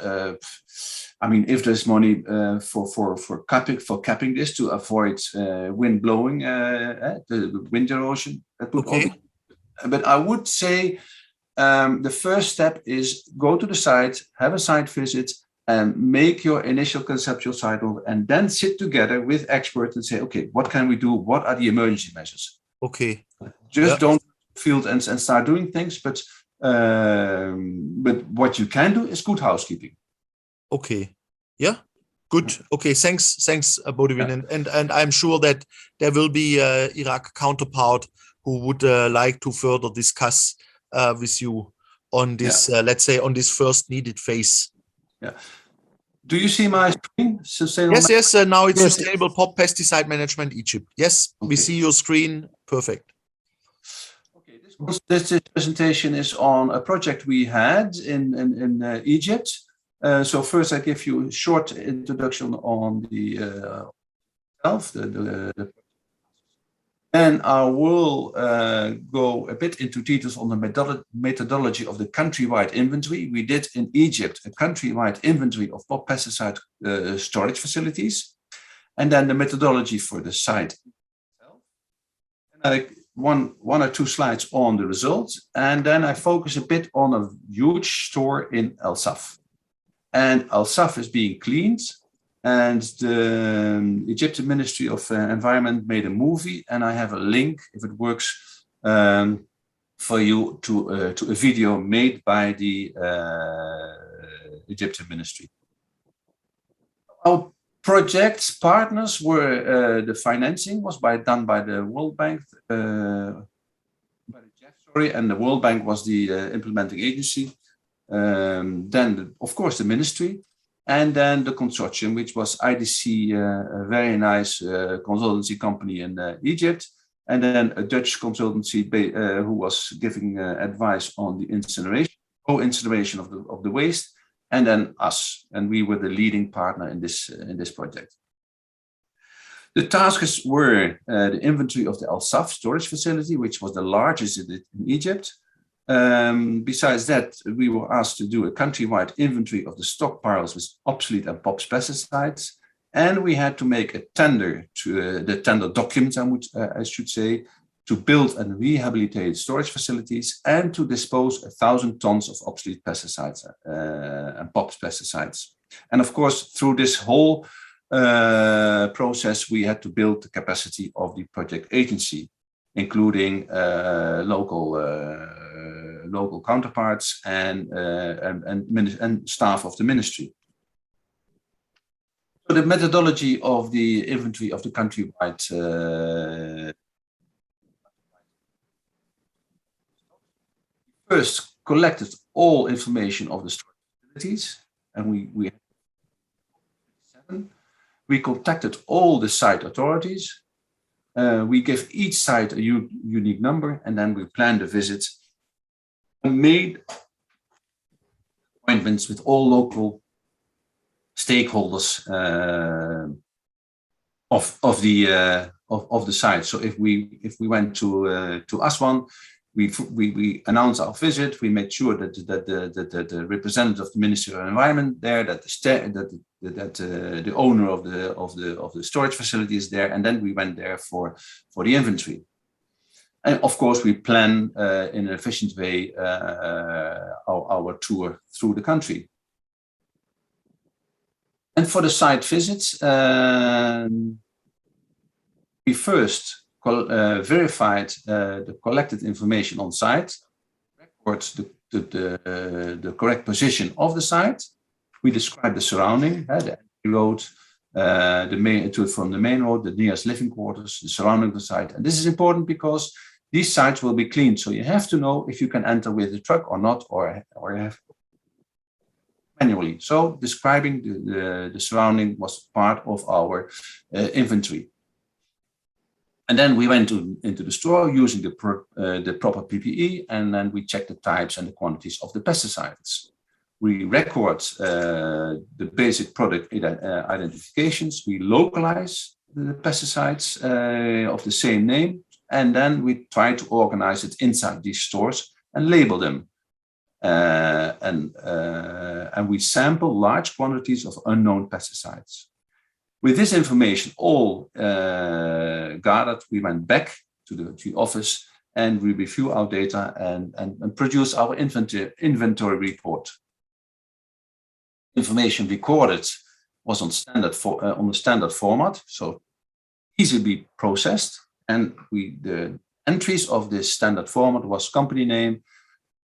I mean, if there's money for capping this to avoid wind blowing, the wind erosion, that would okay. But I would say the first step is go to the site, have a site visit, and make your initial conceptual cycle, and then sit together with experts and say, okay, what can we do? What are the emergency measures? Okay. Just don't field and start doing things, but what you can do is good housekeeping. Okay. Yeah. Good. Okay. Thanks, Boudewijn. And I'm sure that there will be Iraq counterpart who would like to further discuss with you on this, let's say, on this first needed phase. Yeah. Do you see my screen? Yes. Now it's Sustainable Pop Pesticide Management Egypt. Yes, okay. We see your screen. Perfect. Okay. This presentation is on a project we had in Egypt. So first, I give you a short introduction on the and I will go a bit into details on the methodology of the countrywide inventory. We did in Egypt a countrywide inventory of pop pesticide storage facilities, and then the methodology for the site. One or two slides on the results, and then I focus a bit on a huge store in El Saf. And Al Saf is being cleaned, and the Egyptian Ministry of Environment made a movie, and I have a link, if it works, for you to a video made by the Egyptian Ministry. Our project partners were the financing was done by the World Bank, and the World Bank was the implementing agency. Then, of course, the ministry, and then the consortium, which was IDC, a very nice consultancy company in Egypt, and then a Dutch consultancy who was giving advice on the incineration of the waste, and then us, and we were the leading partner in this project. The tasks were the inventory of the Al Saf storage facility, which was the largest in Egypt. Besides that, we were asked to do a countrywide inventory of the stockpiles with obsolete and POPs pesticides. And we had to make a tender to the tender documents, I should say, to build and rehabilitate storage facilities and to dispose 1,000 tons of obsolete pesticides and POPs pesticides. And of course, through this whole process, we had to build the capacity of the project agency, including local counterparts and staff of the ministry. So the methodology of the inventory of the countrywide first collected all information of the storage facilities, and we contacted all the site authorities. We gave each site a unique number, and then we planned a visit and made appointments with all local stakeholders of the site. So if we went to Aswan, we announced our visit. We made sure that the representative of the Ministry of Environment there, that the owner of the storage facility is there, and then we went there for the inventory. And of course, we plan in an efficient way our tour through the country. And for the site visits, we first verified the collected information on site, records the correct position of the site. We described the surrounding, the road, from the main road, the nearest living quarters, the surrounding of the site. And this is important because these sites will be cleaned. So you have to know if you can enter with a truck or not, or have manually. So describing the surrounding was part of our inventory. And then we went into the store using the proper PPE, and then we checked the types and the quantities of the pesticides. We record the basic product identifications. We localize the pesticides of the same name, and then we try to organize it inside these stores and label them. And we sample large quantities of unknown pesticides. With this information all gathered, we went back to the office and we review our data and produce our inventory report. Information recorded was on the standard format, so easily processed. And the entries of this standard format was company name,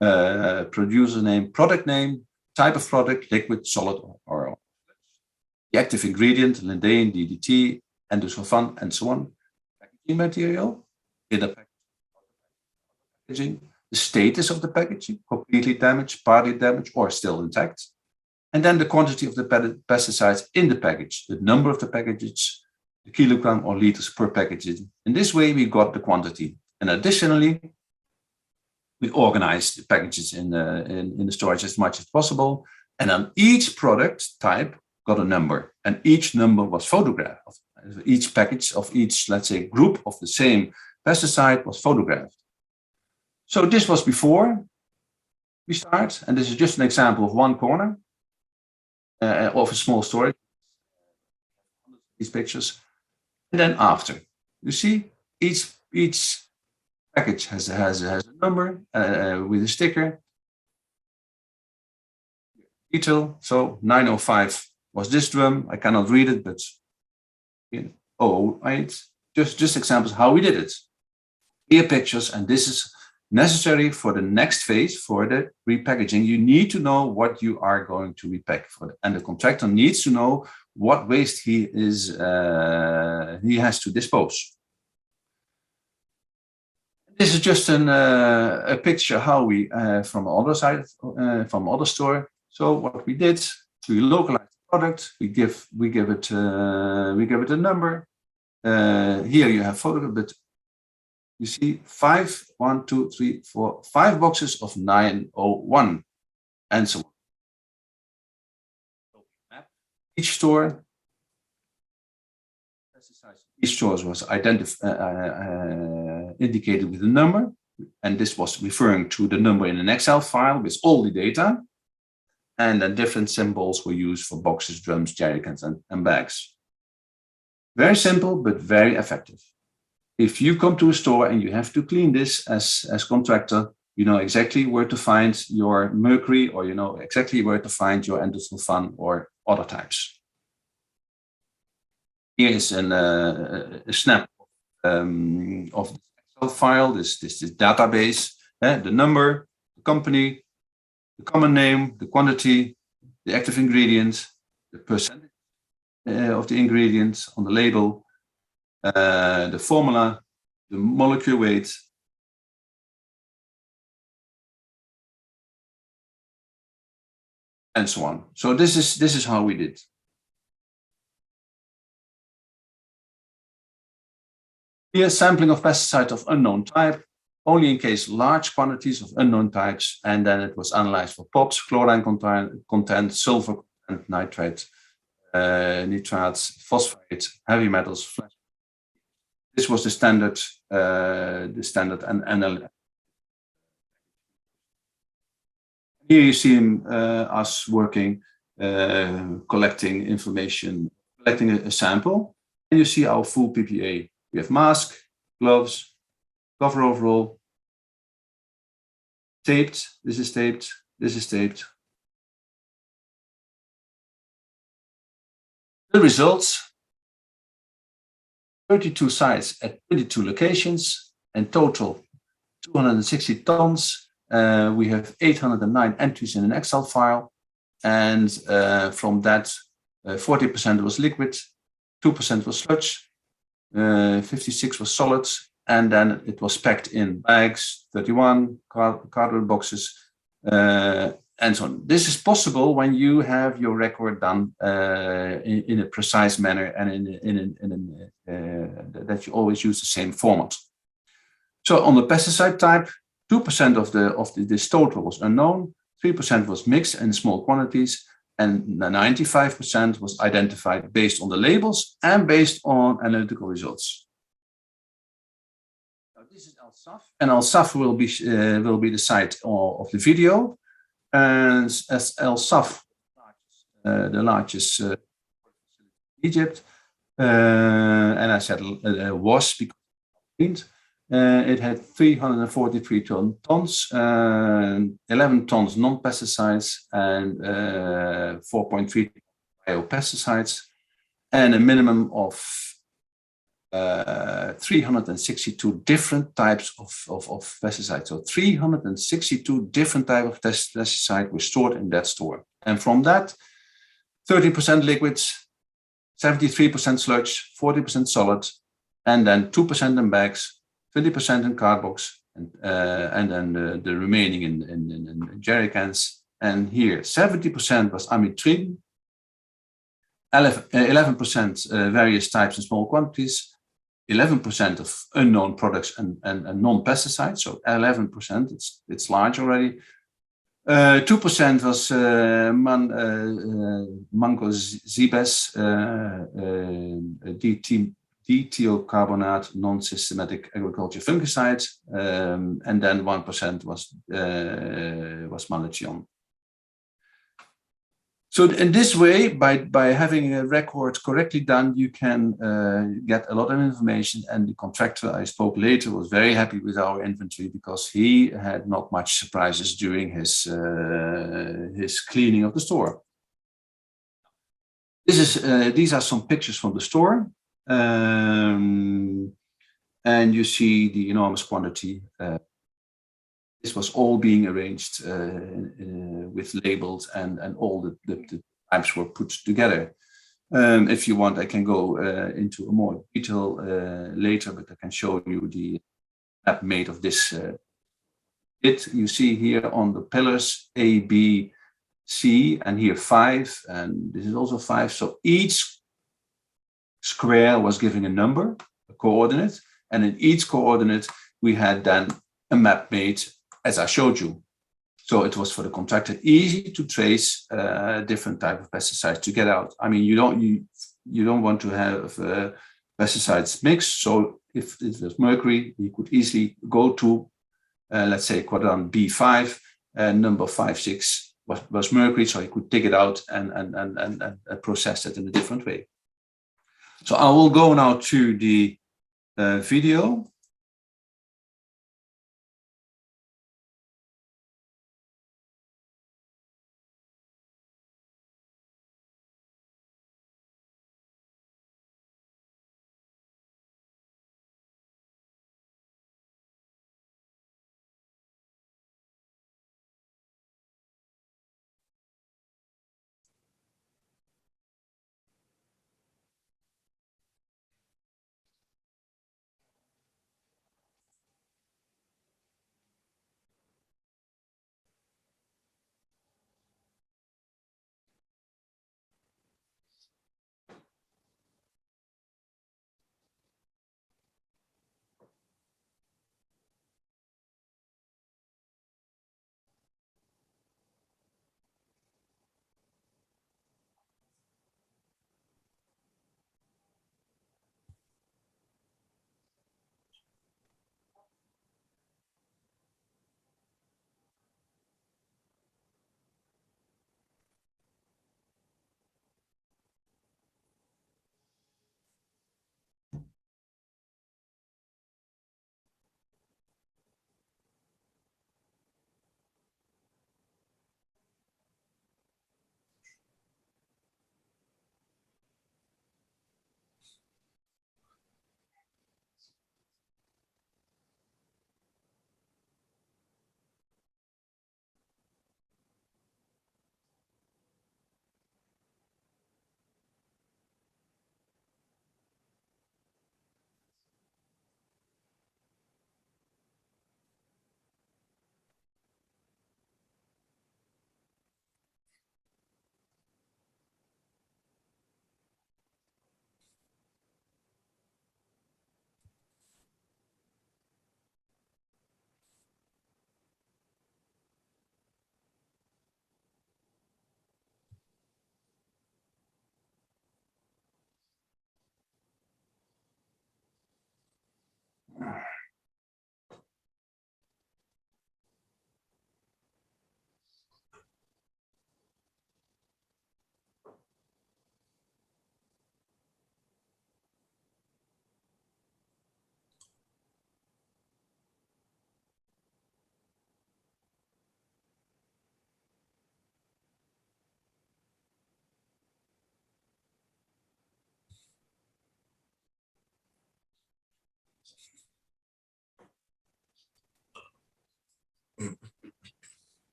producer name, product name, type of product, liquid, solid, or the active ingredient, lindane, DDT, endosulfan, and so on. Packaging material, in the packaging, the status of the packaging, completely damaged, partly damaged, or still intact. And then the quantity of the pesticides in the package, the number of the packages, the kilogram or liters per package. In this way, we got the quantity. And additionally, we organized the packages in the storage as much as possible. And on each product type got a number, and each number was photographed. Each package of each, let's say, group of the same pesticide was photographed. So this was before we start, and this is just an example of one corner of a small storage. These pictures, and then after, you see each package has a number with a sticker. Detail. So 905 was this drum. I cannot read it, but 008. Just examples how we did it. Here pictures, and this is necessary for the next phase, for the repackaging. You need to know what you are going to repack for, and the contractor needs to know what waste he has to dispose. This is just a picture how we from other side, from other store. So what we did, we localized the product. We give it a number. Here you have photo, but you see 5 boxes of 901, and so on. Each store Each source was indicated with a number, and this was referring to the number in an Excel file with all the data. And then different symbols were used for boxes, drums, jerrycans, and bags. Very simple, but very effective. If you come to a store and you have to clean this as contractor, you know exactly where to find your mercury, or you know exactly where to find your endosulfan or other types. Here is a snap of the Excel file, this database, the number, the company, the common name, the quantity, the active ingredient, the percentage of the ingredients on the label, the formula, the molecule weight, and so on. So this is how we did. Here, sampling of pesticides of unknown type, only in case large quantities of unknown types, and then it was analyzed for POPs, chlorine content, sulfur content, nitrate, nitrates, phosphate, heavy metals. This was the standard analysis. Here you see us working, collecting information, collecting a sample, and you see our full PPA. We have mask, gloves, cover overall, taped, this is taped, this is taped. The results, 32 sites at 22 locations, in total 260 tons. We have 809 entries in an Excel file, and from that 40% was liquid, 2% was sludge, 56 was solids, and then it was packed in bags, 31 cardboard boxes, and so on. This is possible when you have your record done in a precise manner and that you always use the same format. So on the pesticide type, 2% of this total was unknown, 3% was mixed in small quantities, and 95% was identified based on the labels and based on analytical results. Now, this is ELSAF, and ELSAF will be the site of the video. And as ELSAF, the largest in Egypt, and I said was because it had 343 tons, 11 tons non-pesticides, and 4.3 biopesticides, and a minimum of 362 different types of pesticides. So 362 different types of pesticides were stored in that store. And from that, 30% liquids, 73% sludge, 40% solid, and then 2% in bags, 20% in cardbox, and then the remaining in jerry cans. And here, 70% was amitrine, 11% various types in small quantities, 11% of unknown products and non-pesticides, so 11%, it's large already. 2% was mancozebes, dithiocarbonated non-systematic agriculture fungicide, and then 1% was malathion. So in this way, by having a record correctly done, you can get a lot of information. And the contractor I spoke later was very happy with our inventory because he had not much surprises during his cleaning of the store. These are some pictures from the store. And you see the enormous quantity. This was all being arranged with labels, and all the types were put together. If you want, I can go into a more detail later, but I can show you the map made of this. You see here on the pillars A, B, C, and here 5, and this is also 5. So each square was given a number, a coordinate, and in each coordinate we had then a map made as I showed you. So it was for the contractor easy to trace different type of pesticides to get out. I mean, you don't want to have pesticides mix. So if it was mercury, you could easily go to, let's say, quadrant B5, number 5, 6 was mercury, so you could take it out and process it in a different way. So I will go now to the video.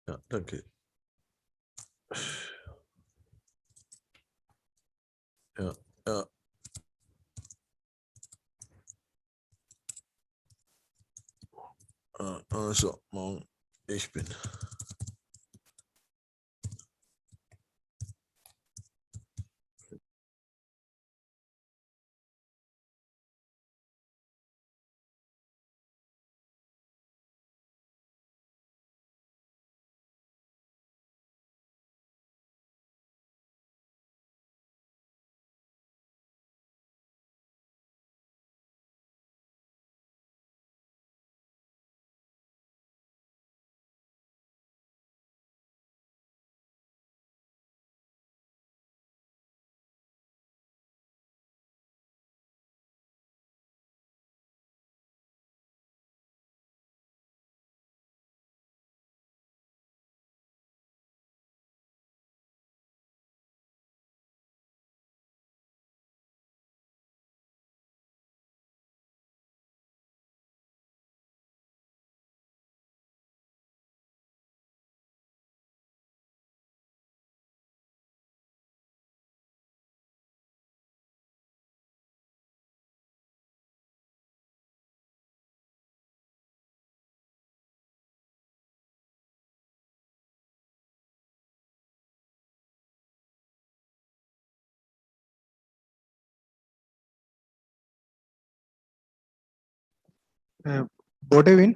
Ja, danke. Ja, ja. Also, morgen, ich bin. Boudewijn.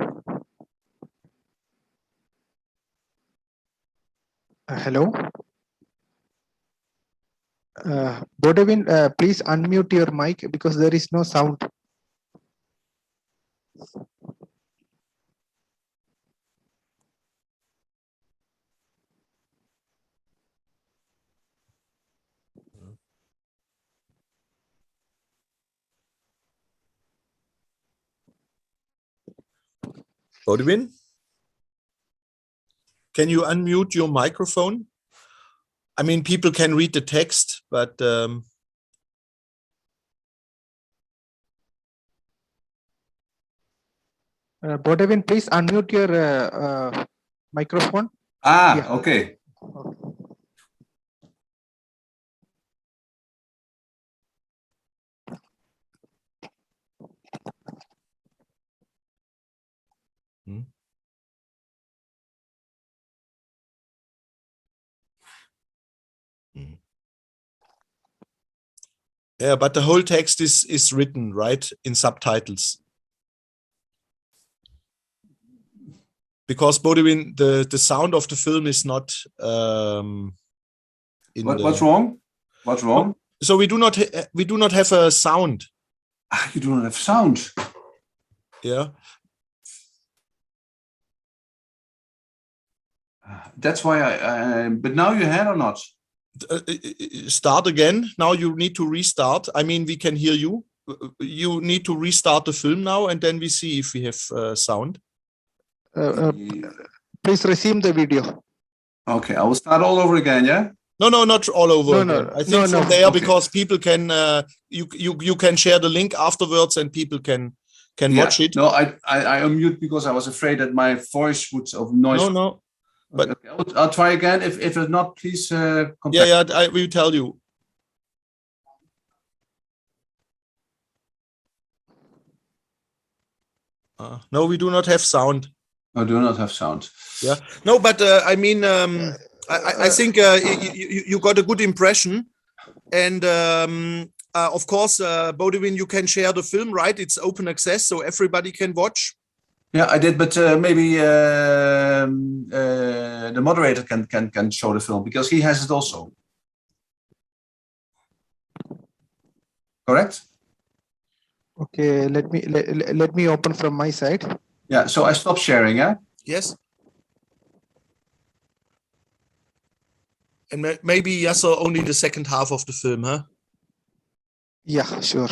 Hello. Boudewijn, please unmute your mic because there is no sound. Boudewijn? Can you unmute your microphone? I mean, people can read the text, but Boudewijn, please unmute your microphone. Ah, okay. yeah, but the whole text is written, right, in subtitles. Because Boudewijn, the sound of the film is not. What's wrong? What's wrong? So we do not have a sound. Ah, you do not have sound. Yeah. That's why but now you had or not? Start again. Now you need to restart. I mean, we can hear you. You need to restart the film now, and then we see if we have sound. Please resume the video. Okay, I will start all over again, yeah? No, no, not all over No, again. I think no, from no. there Okay. because people can you can share the link afterwards and people can watch it. No, I unmute because I was afraid that my voice would of noise. No, no. But Okay, I'll try again. If it's not, please contact. yeah, I will tell you. No, we do not have sound. I do not have sound. Yeah, no, but I mean, I think you got a good impression, and of course, Boudewijn, you can share the film, right? It's open access, so everybody can watch. Yeah, I did, but maybe the moderator can show the film because he has it also. Correct? Okay, let me open from my side. Yeah. So I stopped sharing. Yeah. Yes. And maybe yes, or only the second half of the film, huh? Yeah, sure.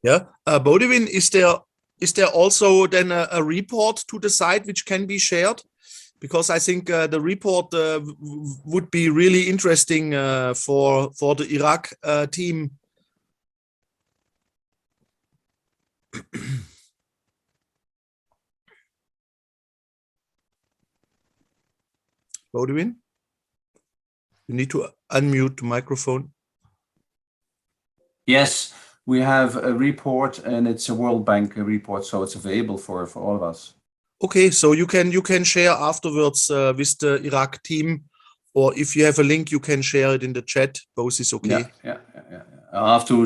Yeah. Boudewijn, is there also then a report to the site which can be shared? Because I think the report would be really interesting for the Iraq team. Boudewijn, you need to unmute the microphone. Yes, we have a report, and it's a World Bank report, so it's available for all of us. Okay, so you can share afterwards with the Iraq team, or if you have a link, you can share it in the chat. Both is okay. Yeah. I'll have to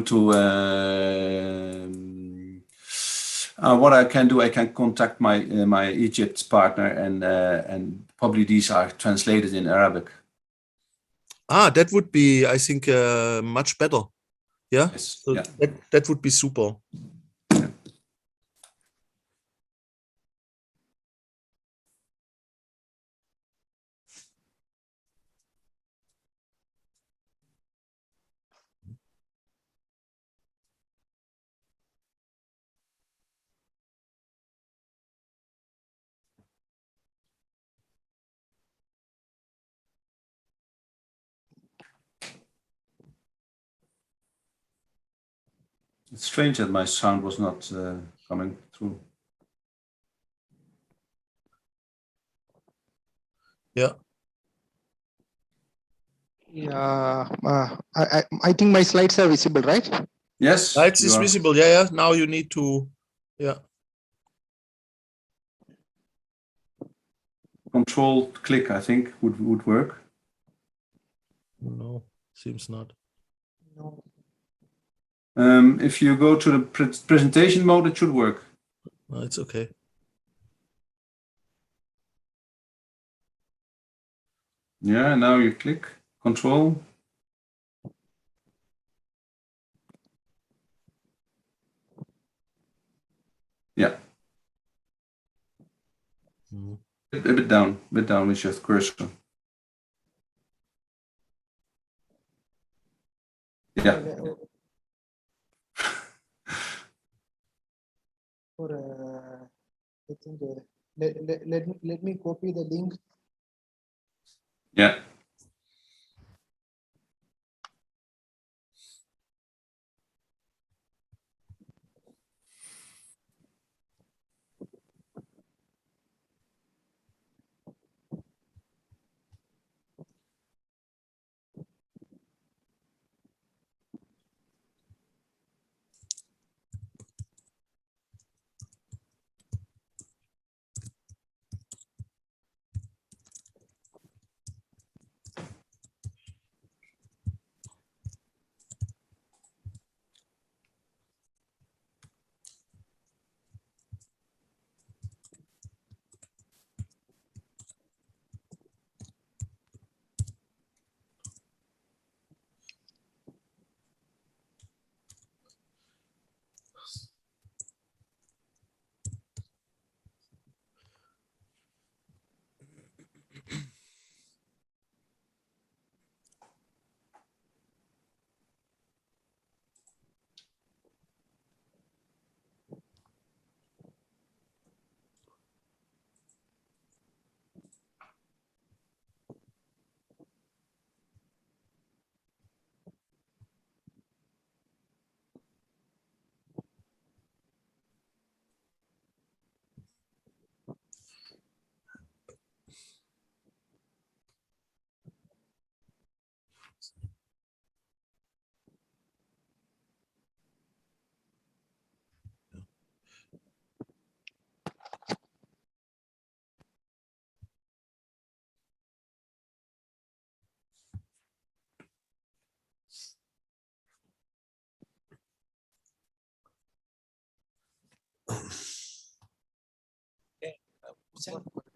what I can do, I can contact my Egypt partner, and probably these are translated in Arabic. Ah, that would be, I think, much better. Yeah, Yes. so Yeah. that would be super. It's strange that my sound was not coming through. Yeah. Yeah, I think my slides are visible, right? Yes. Slides you is are. visible. Yeah. Now you need to, yeah. Control click, I think, would work. No, seems not. No. If you go to the presentation mode, it should work. No, it's okay. Yeah, now you click control. Yeah. Mm. A bit down with your cursor. Yeah. I think let me copy the link. Yeah.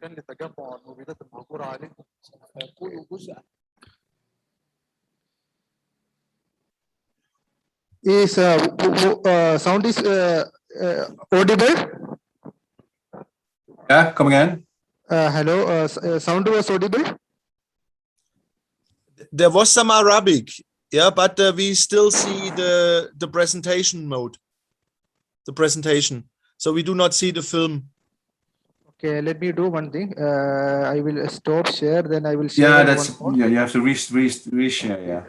كان لتجمع المبيدات المهجورة عليه سيكون جزءا. Is sound is audible? Yeah, come again. Hello, sound was audible? There was some Arabic, yeah, but we still see the presentation mode, the presentation. So we do not see the film. Okay, let me do one thing. I will stop share, then I will share. Yeah, that's one more. yeah. You have to reshare. Yeah.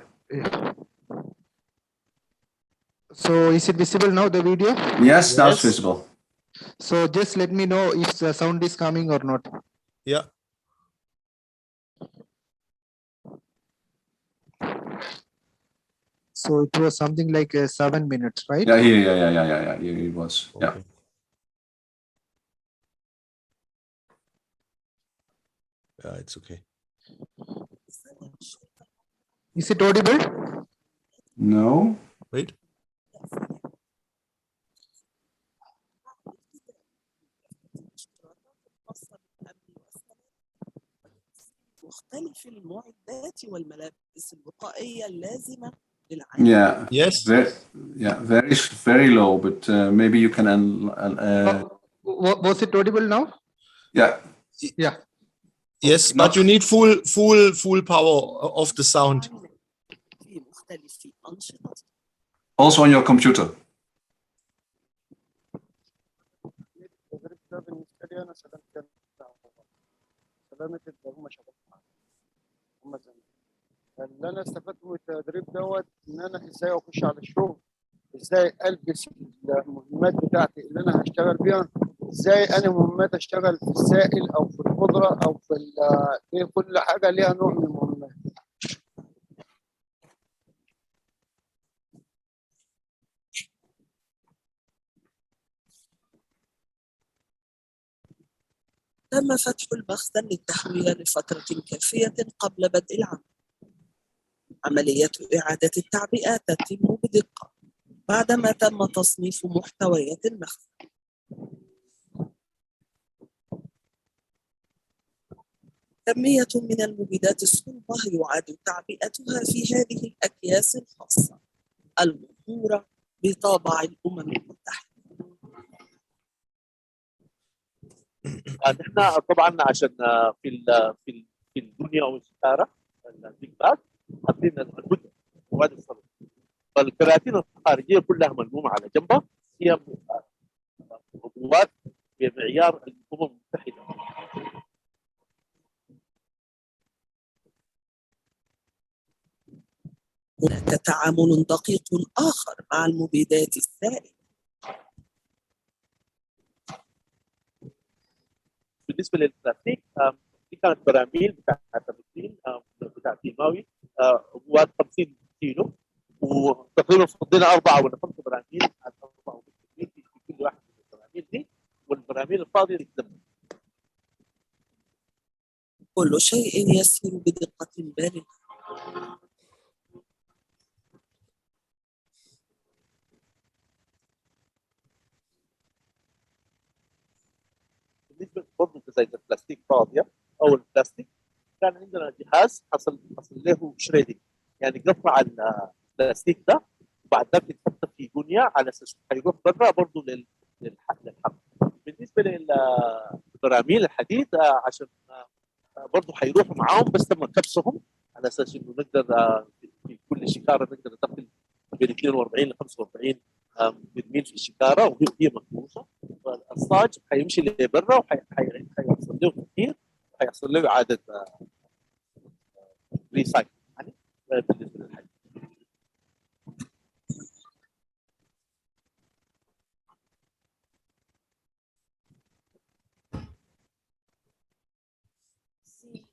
So is it visible now, the video? Yes, now it's visible. So just let me know if the sound is coming or not. Yeah. So it was something like 7 minutes, right? Yeah, yeah. It was. Okay. Yeah. Yeah, it's okay. Is it audible? No. Wait. مختلف المعدات والملابس الوقائية اللازمة Yeah. Yes. Very low, but maybe you can. Was it audible now? Yeah. Yeah. Yes, Not- but you need full power of the sound. في مختلف أنشطة. Also on your computer. سلامة هم شباب هم زمان. اللي انا استفدت من التدريب دوت ان انا ازاي اخش على الشغل، ازاي البس المهمات بتاعتي اللي انا هشتغل بيها، ازاي انا مهمات اشتغل في السائل او في الخضره او في كل حاجه ليها نوع من المهمات. تم فتح المخزن للتهوية لفترة كافية قبل بدء العمل. عملية إعادة التعبئة تتم بدقة بعدما تم تصنيف محتويات المخزن. كمية من المبيدات الصلبة يعاد تعبئتها في هذه الأكياس الخاصة المنظورة بطابع الأمم المتحدة. نحن طبعا عشان في الدنيا والستاره البيج باك حاطين المده مواد الصلب، فالكراتين الخارجيه كلها ملمومه على جنبها هي مواد بمعيار الامم المتحده. هناك تعامل دقيق آخر مع المبيدات السائلة. بالنسبه للبلاستيك دي كانت براميل بتاعت الروتين بتاعت كيماوي مواد 50 كيلو، وتقريبا فضينا 4 ولا 5 براميل على 4 في كل واحد من البراميل دي، والبراميل الفاضيه تتدمر. كل شيء يسير بدقة بالغة. بالنسبه برضه زي البلاستيك فاضيه او البلاستيك، كان عندنا جهاز حصل له شريدنج، يعني قطع البلاستيك ده وبعد ذلك يتحط في بنيه على اساس هيروح برا برضه للحق. بالنسبه للبراميل الحديد عشان برضه هيروحوا معاهم بس تم كبسهم على اساس انه نقدر في كل شكاره نقدر ندخل بين 42 ل 45 برميل في الشكاره وهي مكبوسه، فالصاج هيمشي لبرا وهيحصل له تطهير وهيحصل له اعاده ريسايكل يعني بالنسبه للحديد.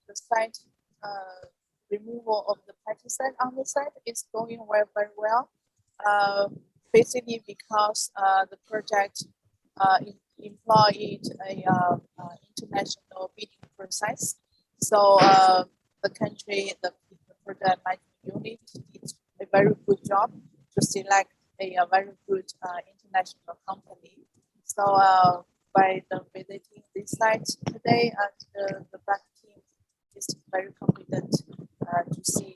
The site removal of the pesticide on the site is going very well. Basically because the project employed a international bidding process. So the country, the project management unit did a very good job to select a very good international company. So by the visiting this site today, and the back team is very competent to see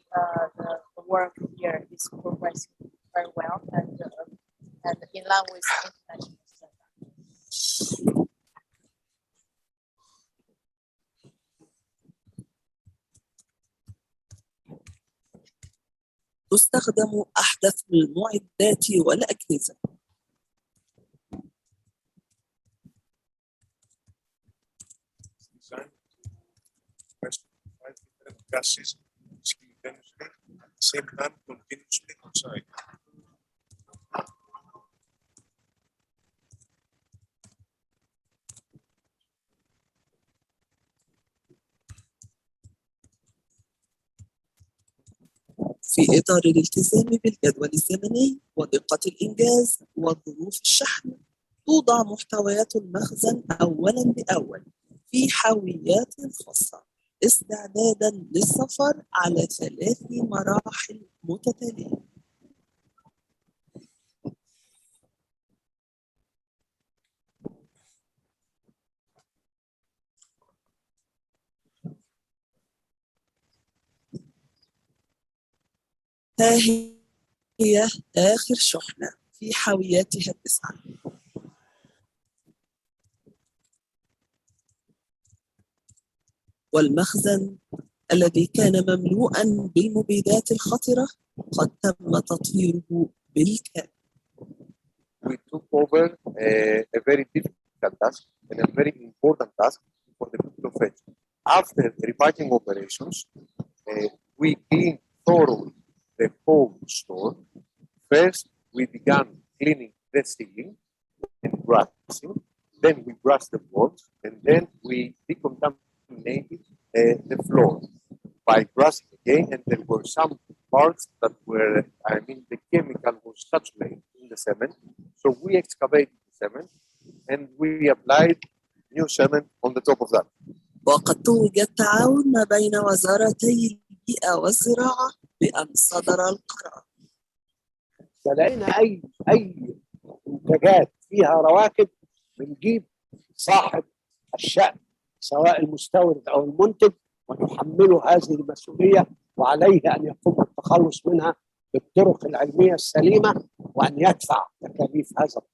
the work here is progressing very well and in line with international standards. تستخدم أحدث المعدات والأجهزة. Gases simultaneously at the same time continuously on site. في إطار الالتزام بالجدول الزمني ودقة الإنجاز وظروف الشحن، توضع محتويات المخزن أولاً بأول في حاويات خاصة استعداداً للسفر على 3 مراحل متتالية. ها هي آخر شحنة في حاوياتها 9. والمخزن الذي كان مملوءاً بالمبيدات الخطرة قد تم تطهيره بالكامل. We took over a very difficult task and a very important task for the people of Fetch. After the repacking operations, we cleaned thoroughly the whole store. First, we began cleaning the ceiling and brushing. Then we brushed the walls, and then we decontaminated the floor by brushing again. And there were some parts that were, the chemical was saturated in the cement. So we excavated the cement and we applied new cement on the top of that. وقد توج التعاون ما بين وزارتي البيئة والزراعة بأن صدر القرار. فلقينا أي منتجات فيها رواكد بنجيب صاحب الشأن سواء المستورد أو المنتج ونحمله هذه المسؤولية، وعليه أن يقوم بالتخلص منها بالطرق العلمية السليمة وأن يدفع تكاليف هذا القرار.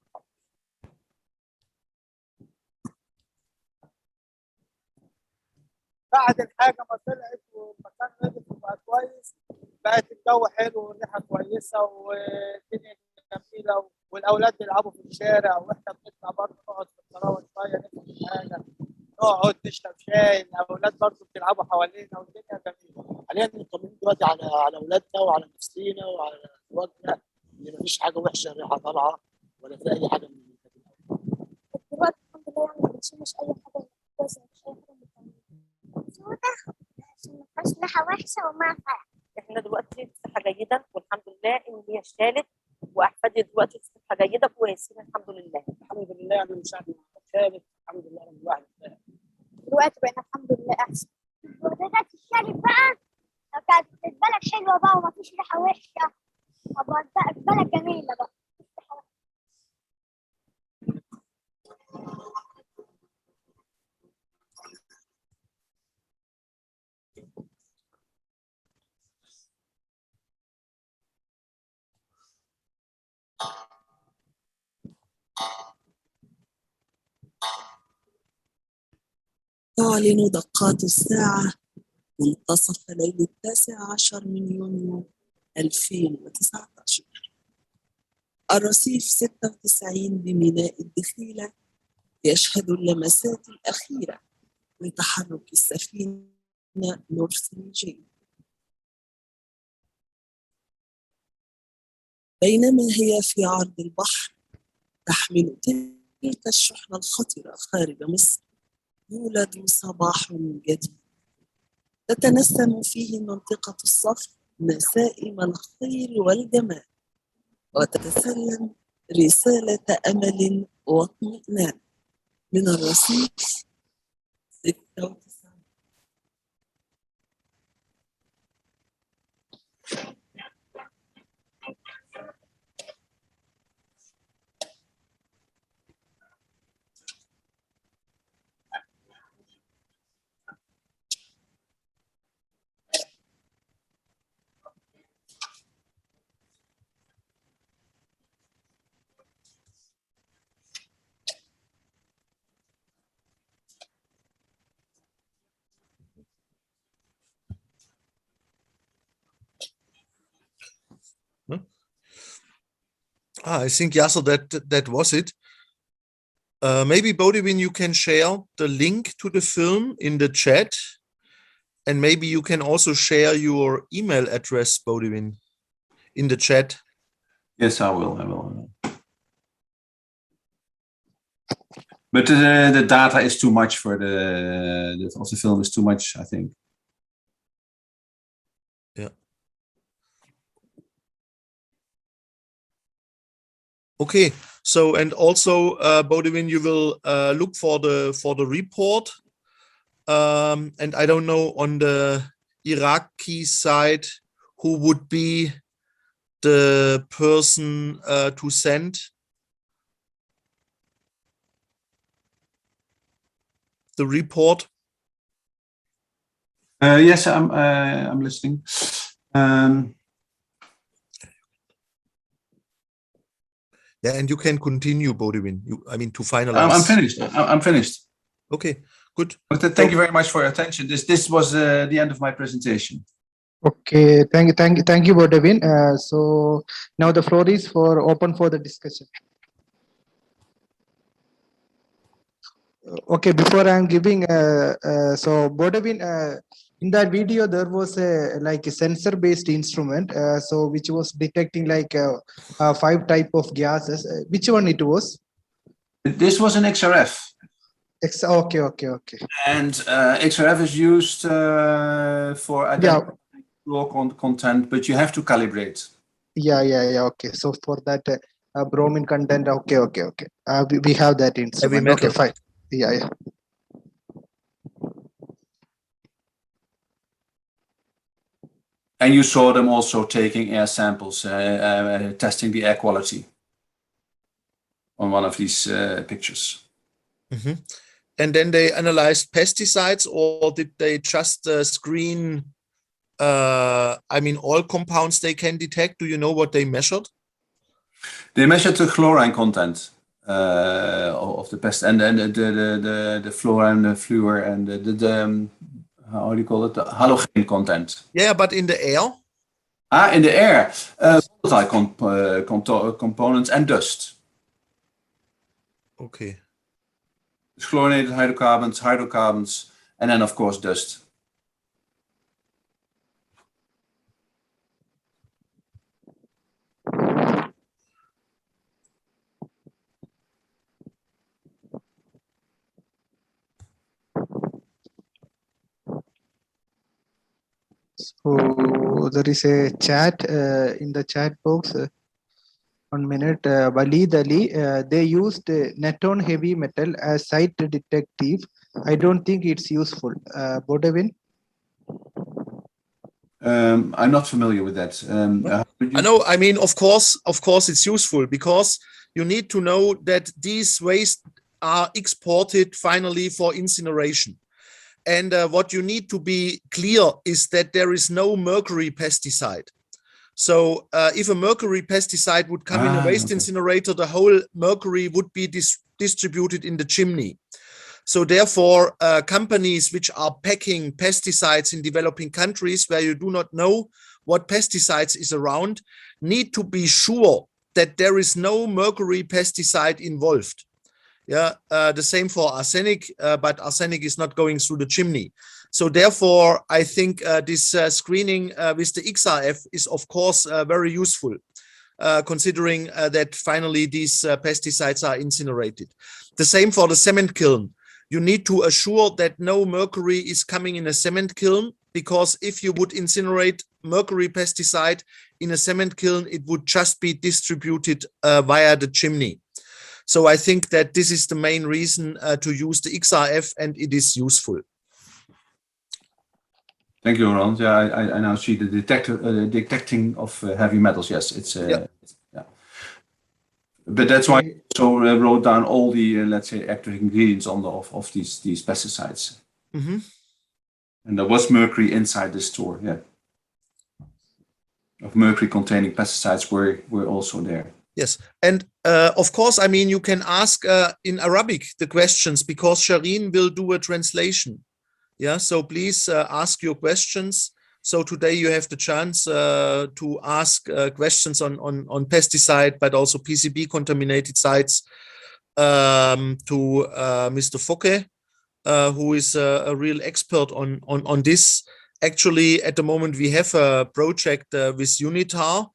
بعد الحاجة ما طلعت والمكان نضف وبقى كويس، بقت الجو حلو والريحة كويسة والدنيا جميلة والأولاد بيلعبوا في الشارع وإحنا بنطلع برضه نقعد في الطراوة شوية ناكل حاجة، نقعد نشرب شاي، الأولاد برضه بيلعبوا حوالينا والدنيا جميلة. حاليا مطمنين دلوقتي على أولادنا وعلى نفسينا وعلى أزواجنا إن مفيش حاجة وحشة ريحة طالعة ولا في أي حاجة من دلوقتي الحمد لله يعني ما بنشمش أي حاجة كويسة، مفيش أي حاجة عشان ريحة وحشة وما فرق. احنا دلوقتي في صحة جيدة والحمد لله ان هي اشتغلت، واحفادي دلوقتي في صحة جيدة كويسين الحمد لله. الحمد لله يعني مساعدة اشتغلت الحمد لله رب العالمين. دلوقتي بقينا الحمد لله احسن. ودلوقتي اشتغلت بقى كانت البلد حلوة بقى ومفيش ريحة وحشة، بقت بقى البلد جميلة بقى. تعلن دقات الساعة منتصف ليل 19 من يونيو 2019 الرصيف 96 بميناء الدخيلة يشهد اللمسات الأخيرة لتحرك السفينة نورثريجي. بينما هي في عرض البحر تحمل تلك الشحنة الخطرة خارج مصر، يولد صباح جديد تتنسم فيه منطقة الصف نسائم الخير والجمال، وتتسلم رسالة أمل واطمئنان من الرصيف 96. I think, Yasser, that was it. Maybe, Boudewijn, you can share the link to the film in the chat. And maybe you can also share your email address, Boudewijn, in the chat. Yes, I will. But the data is too much for the film is too much, I think. Yeah. Okay. So, and also, Boudewijn, you will look for the report. And I don't know on the Iraqi side who would be the person to send the report. Yes, I'm listening. Yeah, and you can continue, Boudewijn. I mean, to finalize. I'm finished. I'm finished. Okay, good. But thank you very much for your attention. This was the end of my presentation. Okay, thank you, Boudewijn. So now the floor is open for the discussion. Okay, before I'm giving, so Boudewijn, in that video there was a sensor-based instrument, so which was detecting 5 type of gases. Which one it was? This was an XRF. Okay. And XRF is used for identifying fluor content, but you have to calibrate. Yeah. Okay, so for that bromine content, okay. We have that instrument. Okay, fine. Yeah. And you saw them also taking air samples, testing the air quality on one of these pictures. Mm-hmm. And then they analyzed pesticides, or did they just screen, all compounds they can detect? Do you know what they measured? They measured the chlorine content of the pest, and then the fluorine, the fluor, and the how do you call it? The halogen content. Yeah, but in the air? In the air, volatile components and dust. Okay. Fluorinated hydrocarbons, and then of course dust. So there is a chat in the chat box. 1 minute. Walid Ali, they used neton heavy metal as site detective. I don't think it's useful. Boudewijn? I'm not familiar with that. I know. I mean, of course, it's useful because you need to know that these waste are exported finally for incineration. And what you need to be clear is that there is no mercury pesticide. So if a mercury pesticide would come in a waste incinerator, the whole mercury would be distributed in the chimney. So therefore, companies which are packing pesticides in developing countries where you do not know what pesticides is around need to be sure that there is no mercury pesticide involved. Yeah, the same for arsenic, but arsenic is not going through the chimney. So therefore, I think this screening with the XRF is, of course, very useful, considering that finally these pesticides are incinerated. The same for the cement kiln. You need to assure that no mercury is coming in a cement kiln, because if you would incinerate mercury pesticide in a cement kiln, it would just be distributed via the chimney. So I think that this is the main reason to use the XRF, and it is useful. Thank you, Roland. Yeah, I now see the detecting of heavy metals. Yes, it's yeah. But that's why I also wrote down all the let's say active ingredients on of these pesticides. Mm-hmm. And there was mercury inside the store. Yeah, of mercury-containing pesticides were also there. Yes, and of course, I mean, you can ask in Arabic the questions, because Shireen will do a translation. Yeah, so please ask your questions So today you have the chance to ask questions on pesticide, but also PCB contaminated sites to Mr. Fokke, who is a real expert on this. Actually, at the moment, we have a project with UNITAR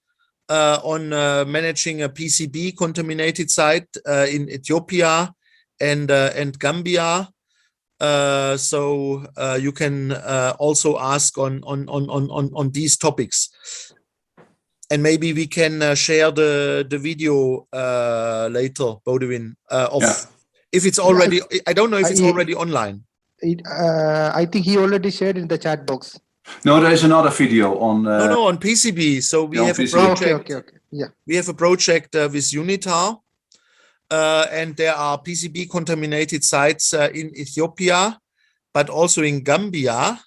on managing a PCB contaminated site in Ethiopia and Gambia. So you can also ask on these topics. And maybe we can share the video later, Boudewijn, if it's already, I don't know if it's already online. I think he already shared in the chat box. No, there is another video on. No, on PCB. So we have PCB. a project. Okay. Yeah. We have a project with UNITAR, and there are PCB contaminated sites in Ethiopia, but also in Gambia.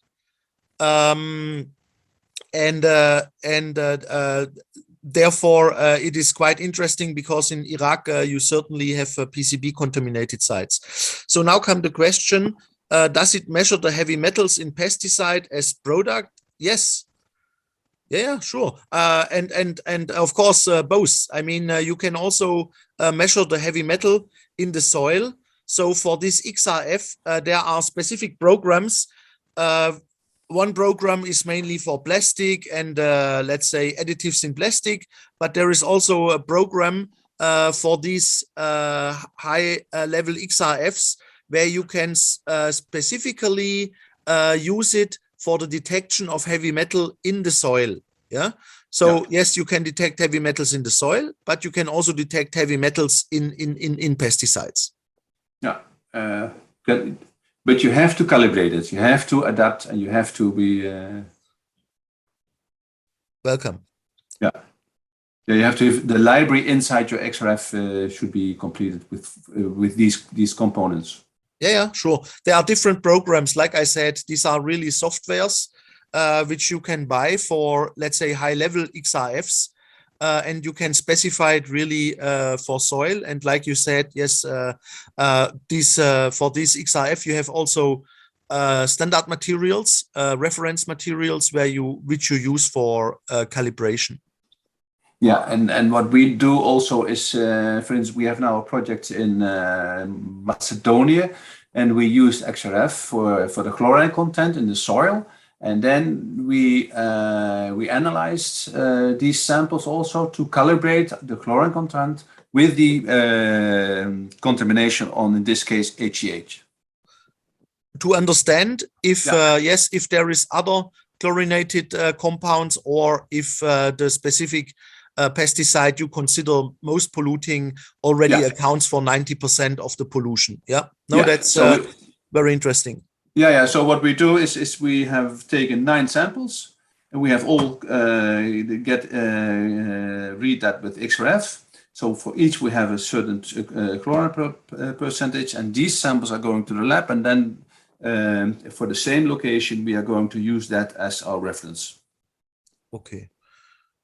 Therefore, it is quite interesting because in Iraq, you certainly have PCB contaminated sites. So now come the question, does it measure the heavy metals in pesticide as product? Yes. Yeah, sure. And of course, both. I mean, you can also measure the heavy metal in the soil. So for this XRF, there are specific programs. One program is mainly for plastic and let's say additives in plastic, but there is also a program for these high level XRFs where you can specifically use it for the detection of heavy metal in the soil. Yeah. So yes, you can detect heavy metals in the soil, but you can also detect heavy metals in pesticides. Yeah. But you have to calibrate it. You have to adapt, and you have to be welcome. Yeah. Yeah, you have to have the library inside your XRF should be completed with these components. Yeah, sure. There are different programs. Like I said, these are really softwares which you can buy for, let's say, high-level XRFs, and you can specify it really for soil. And like you said, yes, for this XRF, you have also standard materials, reference materials which you use for calibration. Yeah, and what we do also is, for instance, we have now a project in Macedonia, and we use XRF for the chlorine content in the soil, and then we analyzed these samples also to calibrate the chlorine content with the contamination on, in this case, HEH. To understand if yes, if there is other chlorinated compounds, or if the specific pesticide you consider most polluting already accounts for 90% of the pollution. That's very interesting. So what we do is we have taken 9 samples, and we have all read that with XRF. So for each we have a certain chlorine percentage, and these samples are going to the lab, and then for the same location we are going to use that as our reference. Okay.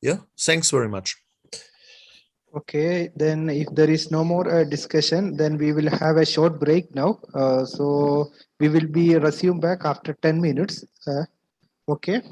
Yeah, thanks very much. Okay, then if there is no more discussion, then we will have a short break now. So we will be resume back after 10 minutes. Okay.